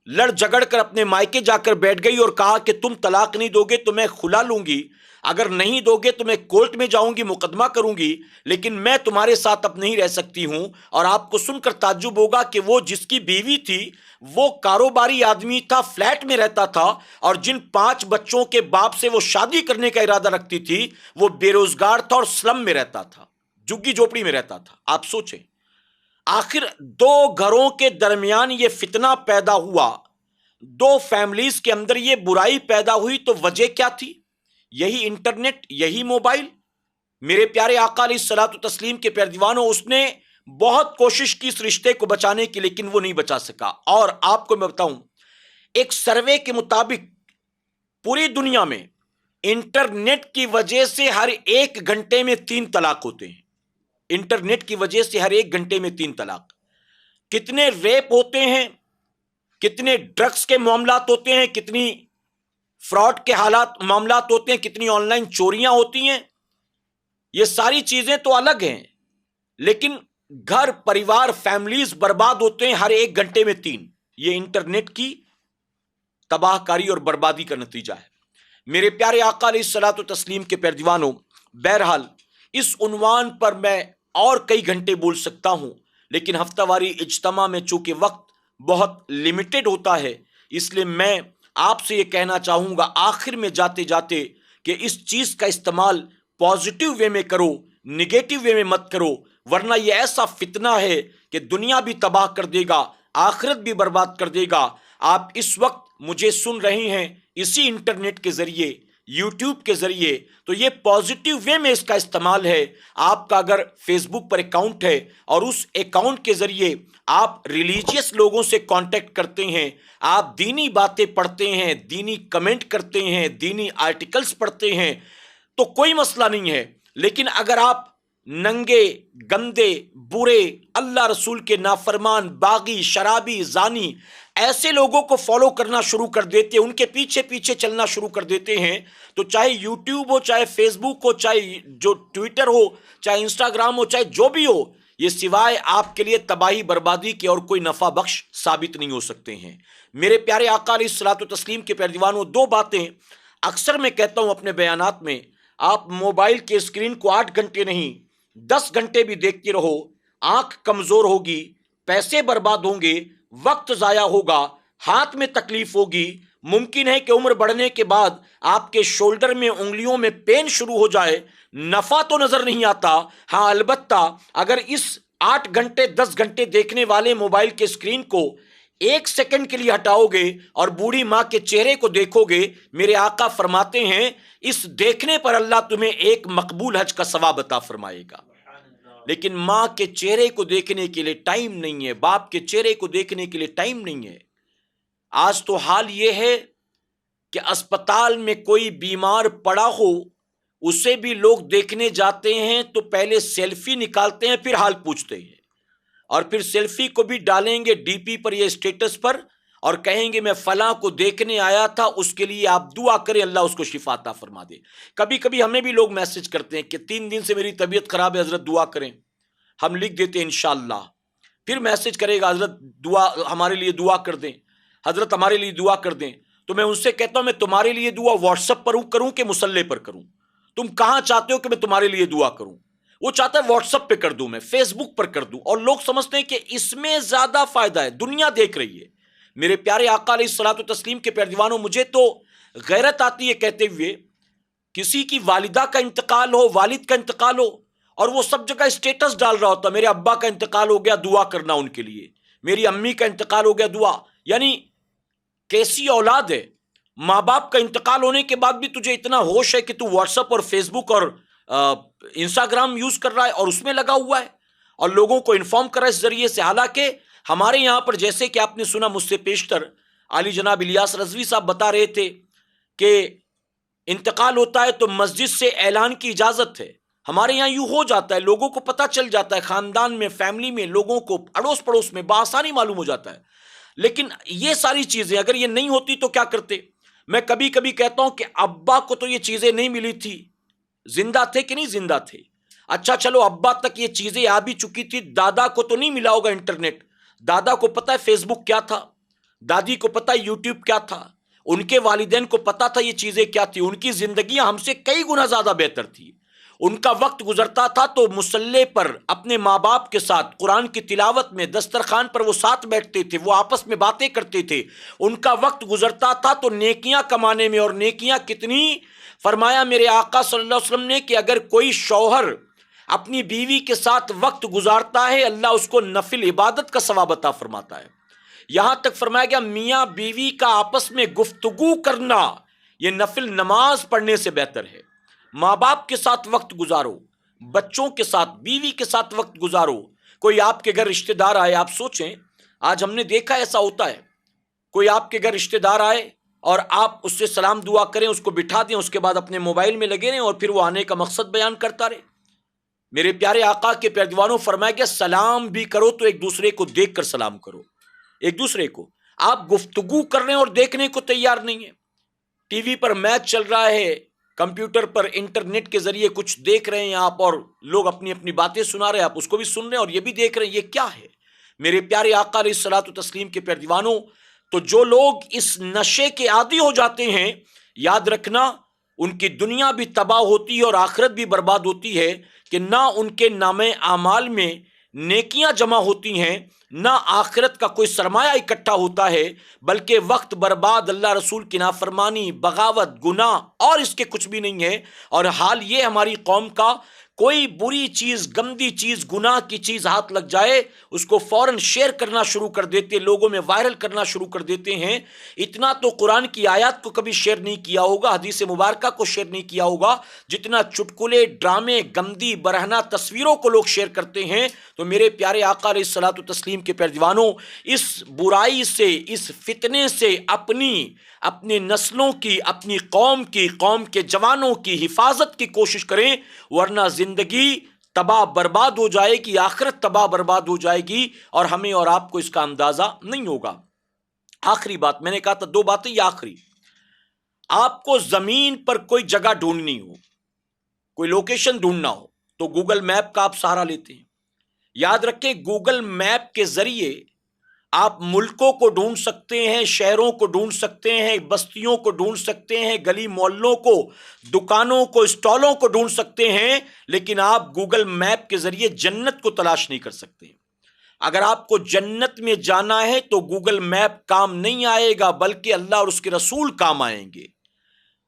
لڑ جگڑ کر اپنے مائکے جا کر بیٹھ گئی اور کہا کہ تم طلاق نہیں دو گے تو میں خلا لوں گی، اگر نہیں دو گے تو میں کورٹ میں جاؤں گی، مقدمہ کروں گی، لیکن میں تمہارے ساتھ اب نہیں رہ سکتی ہوں۔ اور آپ کو سن کر تعجب ہوگا کہ وہ جس کی بیوی تھی وہ کاروباری آدمی تھا، فلیٹ میں رہتا تھا، اور جن 5 بچوں کے باپ سے وہ شادی کرنے کا ارادہ رکھتی تھی وہ بے روزگار تھا اور سلم میں رہتا تھا، جھگی جھوپڑی میں رہتا تھا۔ آپ سوچیں، آخر 2 گھروں کے درمیان یہ فتنہ پیدا ہوا، 2 فیملیز کے اندر یہ برائی پیدا ہوئی، تو وجہ کیا تھی؟ یہی انٹرنیٹ، یہی موبائل۔ میرے پیارے آقا علیہ الصلوۃ والتسلیم کے پیارے دیوانوں، اس نے بہت کوشش کی اس رشتے کو بچانے کی، لیکن وہ نہیں بچا سکا۔ اور آپ کو میں بتاؤں، ایک سروے کے مطابق پوری دنیا میں انٹرنیٹ کی وجہ سے ہر 1 گھنٹے میں 3 طلاق ہوتے ہیں۔ انٹرنیٹ کی وجہ سے ہر 1 گھنٹے میں 3 طلاق۔ کتنے ریپ ہوتے ہیں، کتنے ڈرگس کے معاملات ہوتے ہیں، کتنی فراڈ کے معاملات ہوتے ہیں، کتنی آن لائن چوریاں ہوتی ہیں۔ یہ ساری چیزیں تو الگ ہیں، لیکن گھر، پریوار، فیملیز برباد ہوتے ہیں ہر 1 گھنٹے میں 3۔ یہ انٹرنیٹ کی تباہ کاری اور بربادی کا نتیجہ ہے۔ میرے پیارے آقا علیہ الصلوۃ والتسلیم کے پیارے دیوانوں، بہرحال اس عنوان پر میں اور کئی گھنٹے بول سکتا ہوں، لیکن ہفتہ واری اجتماع میں چونکہ وقت بہت لمیٹڈ ہوتا ہے، اس لیے میں آپ سے یہ کہنا چاہوں گا آخر میں جاتے جاتے کہ اس چیز کا استعمال پازیٹیو وے میں کرو، نگیٹو وے میں مت کرو، ورنہ یہ ایسا فتنہ ہے کہ دنیا بھی تباہ کر دے گا، آخرت بھی برباد کر دے گا۔ آپ اس وقت مجھے سن رہے ہیں اسی انٹرنیٹ کے ذریعے، یوٹیوب کے ذریعے، تو یہ پازیٹیو وے میں اس کا استعمال ہے۔ آپ کا اگر فیس بک پر اکاؤنٹ ہے اور اس اکاؤنٹ کے ذریعے آپ ریلیجیس لوگوں سے کانٹیکٹ کرتے ہیں، آپ دینی باتیں پڑھتے ہیں، دینی کمنٹ کرتے ہیں، دینی آرٹیکلز پڑھتے ہیں، تو کوئی مسئلہ نہیں ہے۔ لیکن اگر آپ ننگے، گندے، برے، اللہ رسول کے نافرمان، باغی، شرابی، زانی، ایسے لوگوں کو فالو کرنا شروع کر دیتے ہیں، ان کے پیچھے پیچھے چلنا شروع کر دیتے ہیں، تو چاہے یوٹیوب ہو، چاہے فیس بک ہو، چاہے جو ٹویٹر ہو، چاہے انسٹاگرام ہو، چاہے جو بھی ہو، یہ سوائے آپ کے لیے تباہی بربادی کے اور کوئی نفع بخش ثابت نہیں ہو سکتے ہیں۔ میرے پیارے آقا علیہ الصلوۃ والتسلیم کے پیارے دیوانوں، 2 باتیں اکثر میں کہتا ہوں اپنے بیانات میں، آپ موبائل کے اسکرین کو 8 گھنٹے نہیں 10 گھنٹے بھی دیکھتے رہو، آنکھ کمزور ہوگی، پیسے برباد ہوں گے، وقت ضائع ہوگا، ہاتھ میں تکلیف ہوگی، ممکن ہے کہ عمر بڑھنے کے بعد آپ کے شولڈر میں، انگلیوں میں پین شروع ہو جائے، نفع تو نظر نہیں آتا۔ ہاں البتہ اگر اس 8 گھنٹے 10 گھنٹے دیکھنے والے موبائل کے اسکرین کو 1 سیکنڈ کے لیے ہٹاؤ گے اور بوڑھی ماں کے چہرے کو دیکھو گے، میرے آقا فرماتے ہیں اس دیکھنے پر اللہ تمہیں ایک مقبول حج کا ثواب عطا فرمائے گا۔ لیکن ماں کے چہرے کو دیکھنے کے لیے ٹائم نہیں ہے، باپ کے چہرے کو دیکھنے کے لیے ٹائم نہیں ہے۔ آج تو حال یہ ہے کہ اسپتال میں کوئی بیمار پڑا ہو، اسے بھی لوگ دیکھنے جاتے ہیں تو پہلے سیلفی نکالتے ہیں، پھر حال پوچھتے ہیں، اور پھر سیلفی کو بھی ڈالیں گے ڈی پی پر یا اسٹیٹس پر، اور کہیں گے میں فلاں کو دیکھنے آیا تھا، اس کے لیے آپ دعا کریں اللہ اس کو شفا عطا فرما دے۔ کبھی کبھی ہمیں بھی لوگ میسج کرتے ہیں کہ 3 دن سے میری طبیعت خراب ہے حضرت دعا کریں، ہم لکھ دیتے ہیں انشاءاللہ، پھر میسج کرے گا حضرت دعا ہمارے لیے دعا کر دیں، حضرت ہمارے لیے دعا کر دیں، تو میں ان سے کہتا ہوں میں تمہارے لیے دعا واٹس ایپ پر کروں کہ مصلی پر کروں؟ تم کہاں چاہتے ہو کہ میں تمہارے لیے دعا کروں؟ وہ چاہتا ہے واٹس ایپ پہ کر دوں، میں فیس بک پر کر دوں، اور لوگ سمجھتے ہیں کہ اس میں زیادہ فائدہ ہے، دنیا دیکھ رہی ہے۔ میرے پیارے آقا علیہ الصلوۃ والتسلیم کے پیارے دیوانوں، مجھے تو غیرت آتی ہے کہتے ہوئے، کسی کی والدہ کا انتقال ہو، والد کا انتقال ہو، اور وہ سب جگہ اسٹیٹس ڈال رہا ہوتا، میرے ابا کا انتقال ہو گیا دعا کرنا ان کے لیے، میری امی کا انتقال ہو گیا دعا۔ یعنی کیسی اولاد ہے؟ ماں باپ کا انتقال ہونے کے بعد بھی تجھے اتنا ہوش ہے کہ تو واٹس ایپ اور فیس بک اور انسٹاگرام یوز کر رہا ہے اور اس میں لگا ہوا ہے اور لوگوں کو انفارم کر رہا ہے اس ذریعے سے۔ حالانکہ ہمارے یہاں پر جیسے کہ آپ نے سنا مجھ سے پیشتر علی جناب الیاس رضوی صاحب بتا رہے تھے کہ انتقال ہوتا ہے تو مسجد سے اعلان کی اجازت ہے۔ ہمارے یہاں یوں ہو جاتا ہے، لوگوں کو پتہ چل جاتا ہے، خاندان میں، فیملی میں، لوگوں کو اڑوس پڑوس میں بآسانی معلوم ہو جاتا ہے۔ لیکن یہ ساری چیزیں اگر یہ نہیں ہوتی تو کیا کرتے؟ میں کبھی کبھی کہتا ہوں کہ ابا کو تو یہ چیزیں نہیں ملی تھی، زندہ تھے کہ نہیں زندہ تھے؟ اچھا چلو ابا تک یہ چیزیں آ بھی چکی تھی، دادا کو تو نہیں ملا ہوگا انٹرنیٹ، دادا کو پتا ہے فیس بک کیا تھا، دادی کو پتا ہے یوٹیوب کیا تھا، ان کے والدین کو پتا تھا یہ چیزیں کیا تھی، ان کی زندگیاں ہم سے کئی گنا زیادہ بہتر تھی۔ ان کا وقت گزرتا تھا تو مصلی پر اپنے ماں باپ کے ساتھ قرآن کی تلاوت میں دسترخوان پر وہ ساتھ بیٹھتے تھے، وہ آپس میں باتیں کرتے تھے، ان کا وقت گزرتا تھا تو نیکیاں کمانے میں، اور نیکیاں کتنی؟ فرمایا میرے آقا صلی اللہ علیہ وسلم نے کہ اگر کوئی شوہر اپنی بیوی کے ساتھ وقت گزارتا ہے اللہ اس کو نفل عبادت کا ثواب عطا فرماتا ہے۔ یہاں تک فرمایا گیا میاں بیوی کا آپس میں گفتگو کرنا یہ نفل نماز پڑھنے سے بہتر ہے۔ ماں باپ کے ساتھ وقت گزارو، بچوں کے ساتھ، بیوی کے ساتھ وقت گزارو۔ کوئی آپ کے گھر رشتہ دار آئے، آپ سوچیں آج ہم نے دیکھا ایسا ہوتا ہے، کوئی آپ کے گھر رشتہ دار آئے اور آپ اس سے سلام دعا کریں، اس کو بٹھا دیں، اس کے بعد اپنے موبائل میں لگے رہیں اور پھر وہ آنے کا مقصد بیان کرتا رہے۔ میرے پیارے آقا کے پیارے دیوانوں، فرمایا گیا سلام بھی کرو تو ایک دوسرے کو دیکھ کر سلام کرو، ایک دوسرے کو۔ آپ گفتگو کر رہے ہیں اور دیکھنے کو تیار نہیں ہیں، ٹی وی پر میچ چل رہا ہے، کمپیوٹر پر انٹرنیٹ کے ذریعے کچھ دیکھ رہے ہیں آپ، اور لوگ اپنی اپنی باتیں سنا رہے ہیں، آپ اس کو بھی سن رہے ہیں اور یہ بھی دیکھ رہے ہیں، یہ کیا ہے؟ میرے پیارے آقا علیہ الصلوۃ والتسلیم کے پیارے دیوانوں، تو جو لوگ اس نشے کے عادی ہو جاتے ہیں، یاد رکھنا ان کی دنیا بھی تباہ ہوتی ہے اور آخرت بھی برباد ہوتی ہے، کہ نہ ان کے نامے اعمال میں نیکیاں جمع ہوتی ہیں، نہ آخرت کا کوئی سرمایہ اکٹھا ہوتا ہے، بلکہ وقت برباد، اللہ رسول کی نافرمانی، بغاوت، گناہ اور اس کے کچھ بھی نہیں ہے۔ اور حال یہ ہماری قوم کا، کوئی بری چیز، گندی چیز، گناہ کی چیز ہاتھ لگ جائے اس کو فوراً شیئر کرنا شروع کر دیتے، لوگوں میں وائرل کرنا شروع کر دیتے ہیں۔ اتنا تو قرآن کی آیات کو کبھی شیئر نہیں کیا ہوگا، حدیث مبارکہ کو شیئر نہیں کیا ہوگا، جتنا چٹکلے، ڈرامے، گندی برہنہ تصویروں کو لوگ شیئر کرتے ہیں۔ تو میرے پیارے آقا علیہ الصلوۃ والتسلیم کے پیارے دیوانوں، اس برائی سے، اس فتنے سے اپنی نسلوں کی، اپنی قوم کی، قوم کے جوانوں کی حفاظت کی کوشش کریں، ورنہ زندگی تباہ برباد ہو جائے گی، آخرت تباہ برباد ہو جائے گی، اور ہمیں اور آپ کو اس کا اندازہ نہیں ہوگا۔ آخری بات میں نے کہا تھا، 2 باتیں، یہ آخری۔ آپ کو زمین پر کوئی جگہ ڈھونڈنی ہو، کوئی لوکیشن ڈھونڈنا ہو تو گوگل میپ کا آپ سہارا لیتے ہیں۔ یاد رکھیں گوگل میپ کے ذریعے آپ ملکوں کو ڈھونڈ سکتے ہیں، شہروں کو ڈھونڈ سکتے ہیں، بستیوں کو ڈھونڈ سکتے ہیں، گلی محلوں کو، دکانوں کو، اسٹالوں کو ڈھونڈ سکتے ہیں، لیکن آپ گوگل میپ کے ذریعے جنت کو تلاش نہیں کر سکتے۔ اگر آپ کو جنت میں جانا ہے تو گوگل میپ کام نہیں آئے گا، بلکہ اللہ اور اس کے رسول کام آئیں گے،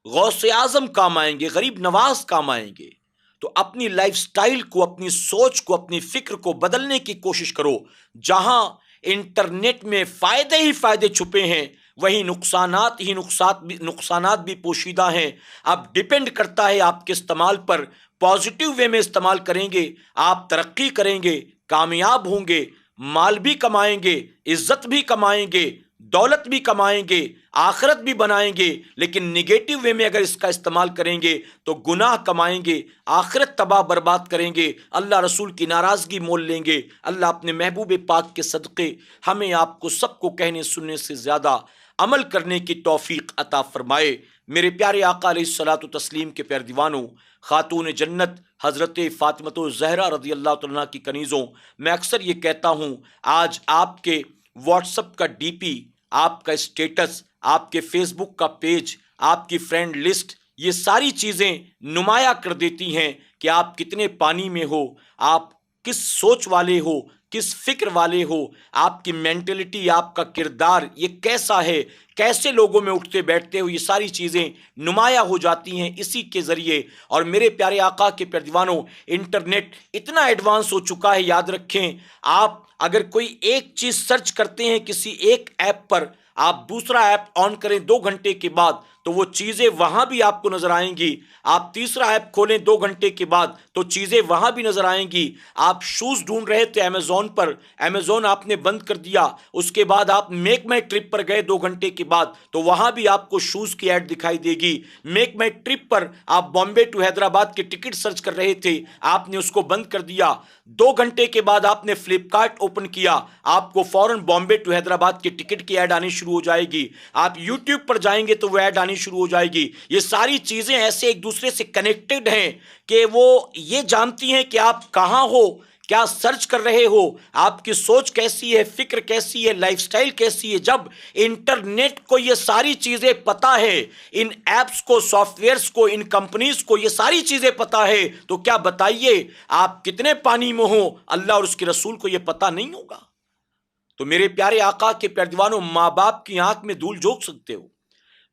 غوث اعظم کام آئیں گے، غریب نواز کام آئیں گے۔ تو اپنی لائف سٹائل کو، اپنی سوچ کو، اپنی فکر کو بدلنے کی کوشش کرو۔ جہاں انٹرنیٹ میں فائدے ہی فائدے چھپے ہیں، وہیں نقصانات بھی پوشیدہ ہیں۔ اب ڈیپینڈ کرتا ہے آپ کے استعمال پر۔ پازیٹیو وے میں استعمال کریں گے، آپ ترقی کریں گے، کامیاب ہوں گے، مال بھی کمائیں گے، عزت بھی کمائیں گے، دولت بھی کمائیں گے، آخرت بھی بنائیں گے، لیکن نگیٹو وے میں اگر اس کا استعمال کریں گے تو گناہ کمائیں گے، آخرت تباہ برباد کریں گے، اللہ رسول کی ناراضگی مول لیں گے۔ اللہ اپنے محبوب پاک کے صدقے ہمیں آپ کو سب کو کہنے سننے سے زیادہ عمل کرنے کی توفیق عطا فرمائے۔ میرے پیارے آقا علیہ الصلوۃ والتسلیم کے پیارے دیوانوں، خاتون جنت حضرت فاطمۃ الزہرا رضی اللہ تعالیٰ کی کنیزوں، میں اکثر یہ کہتا ہوں، آج آپ کے واٹس اپ کا ڈی پی، آپ کا اسٹیٹس، آپ کے فیس بک کا پیج، آپ کی فرینڈ لسٹ، یہ ساری چیزیں نمایاں کر دیتی ہیں کہ آپ کتنے پانی میں ہو، آپ کس سوچ والے ہو، کس فکر والے ہو، آپ کی مینٹلٹی، آپ کا کردار یہ کیسا ہے، کیسے لوگوں میں اٹھتے بیٹھتے ہو، یہ ساری چیزیں نمایاں ہو جاتی ہیں اسی کے ذریعے۔ اور میرے پیارے آقا کے پیارے دیوانوں، انٹرنیٹ اتنا ایڈوانس ہو چکا ہے، یاد رکھیں، آپ اگر کوئی ایک چیز سرچ کرتے ہیں کسی ایک ایپ پر، آپ دوسرا ایپ آن کریں 2 گھنٹے کے بعد تو وہ چیزیں وہاں بھی آپ کو نظر آئیں گی، آپ تیسرا ایپ کھولیں 2 گھنٹے کے بعد تو چیزیں وہاں بھی نظر آئیں گی۔ آپ شوز ڈھونڈ رہے تھے امیزون پر، امیزون آپ نے بند کر دیا، اس کے بعد آپ میک مائی ٹرپ پر گئے 2 گھنٹے کے بعد تو وہاں بھی آپ کو شوز کی ایڈ دکھائی دے گی۔ میک مائی ٹرپ پر آپ بامبے ٹو حیدرآباد کے ٹکٹ سرچ کر رہے تھے، آپ نے اس کو بند کر دیا، 2 گھنٹے کے بعد آپ نے فلپکارٹ اوپن کیا، آپ کو فوراً بامبے ٹو حیدرآباد کے ٹکٹ کی ایڈ آنی شروع ہو جائے گی۔ آپ یوٹیوب پر جائیں گے تو وہ ایڈ آنی شروع ہو جائے گی۔ یہ ساری چیزیں ایسے ایک دوسرے سے کنیکٹڈ ہیں کہ وہ یہ جانتی ہیں کہ آپ کہاں ہو، کیا سرچ کر رہے ہو، آپ کی سوچ کیسی ہے، فکر کیسی ہے، لائف سٹائل کیسی ہے۔ جب انٹرنیٹ کو یہ ساری چیزیں پتا ہے، ان ایپس کو، سافٹ ویئرز کو، ان کمپنیز کو یہ ساری چیزیں پتا ہے، تو کیا بتائیے آپ کتنے پانی میں ہو، اللہ اور اس کے رسول کو یہ پتا نہیں ہوگا؟ تو میرے پیارے آقا کے پیارے دیوانوں، ماں باپ کی آنکھ میں دھول جھونک سکتے ہو،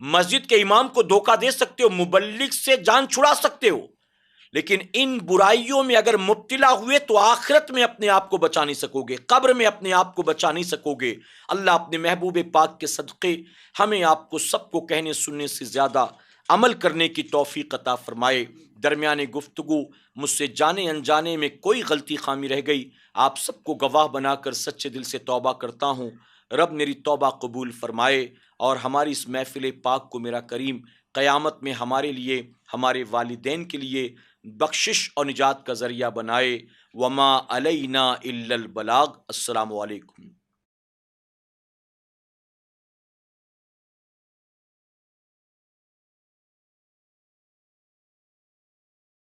مسجد کے امام کو دھوکہ دے سکتے ہو، مبلغ سے جان چھڑا سکتے ہو، لیکن ان برائیوں میں اگر مبتلا ہوئے تو آخرت میں اپنے آپ کو بچا نہیں سکو گے، قبر میں اپنے آپ کو بچا نہیں سکو گے۔ اللہ اپنے محبوب پاک کے صدقے ہمیں آپ کو سب کو کہنے سننے سے زیادہ عمل کرنے کی توفیق عطا فرمائے۔ درمیان گفتگو مجھ سے جانے انجانے میں کوئی غلطی خامی رہ گئی، آپ سب کو گواہ بنا کر سچے دل سے توبہ کرتا ہوں۔ رب میری توبہ قبول فرمائے اور ہماری اس محفل پاک کو میرا کریم قیامت میں ہمارے لیے، ہمارے والدین کے لیے بخشش اور نجات کا ذریعہ بنائے۔ وما علینا الا البلاغ۔ السلام علیکم۔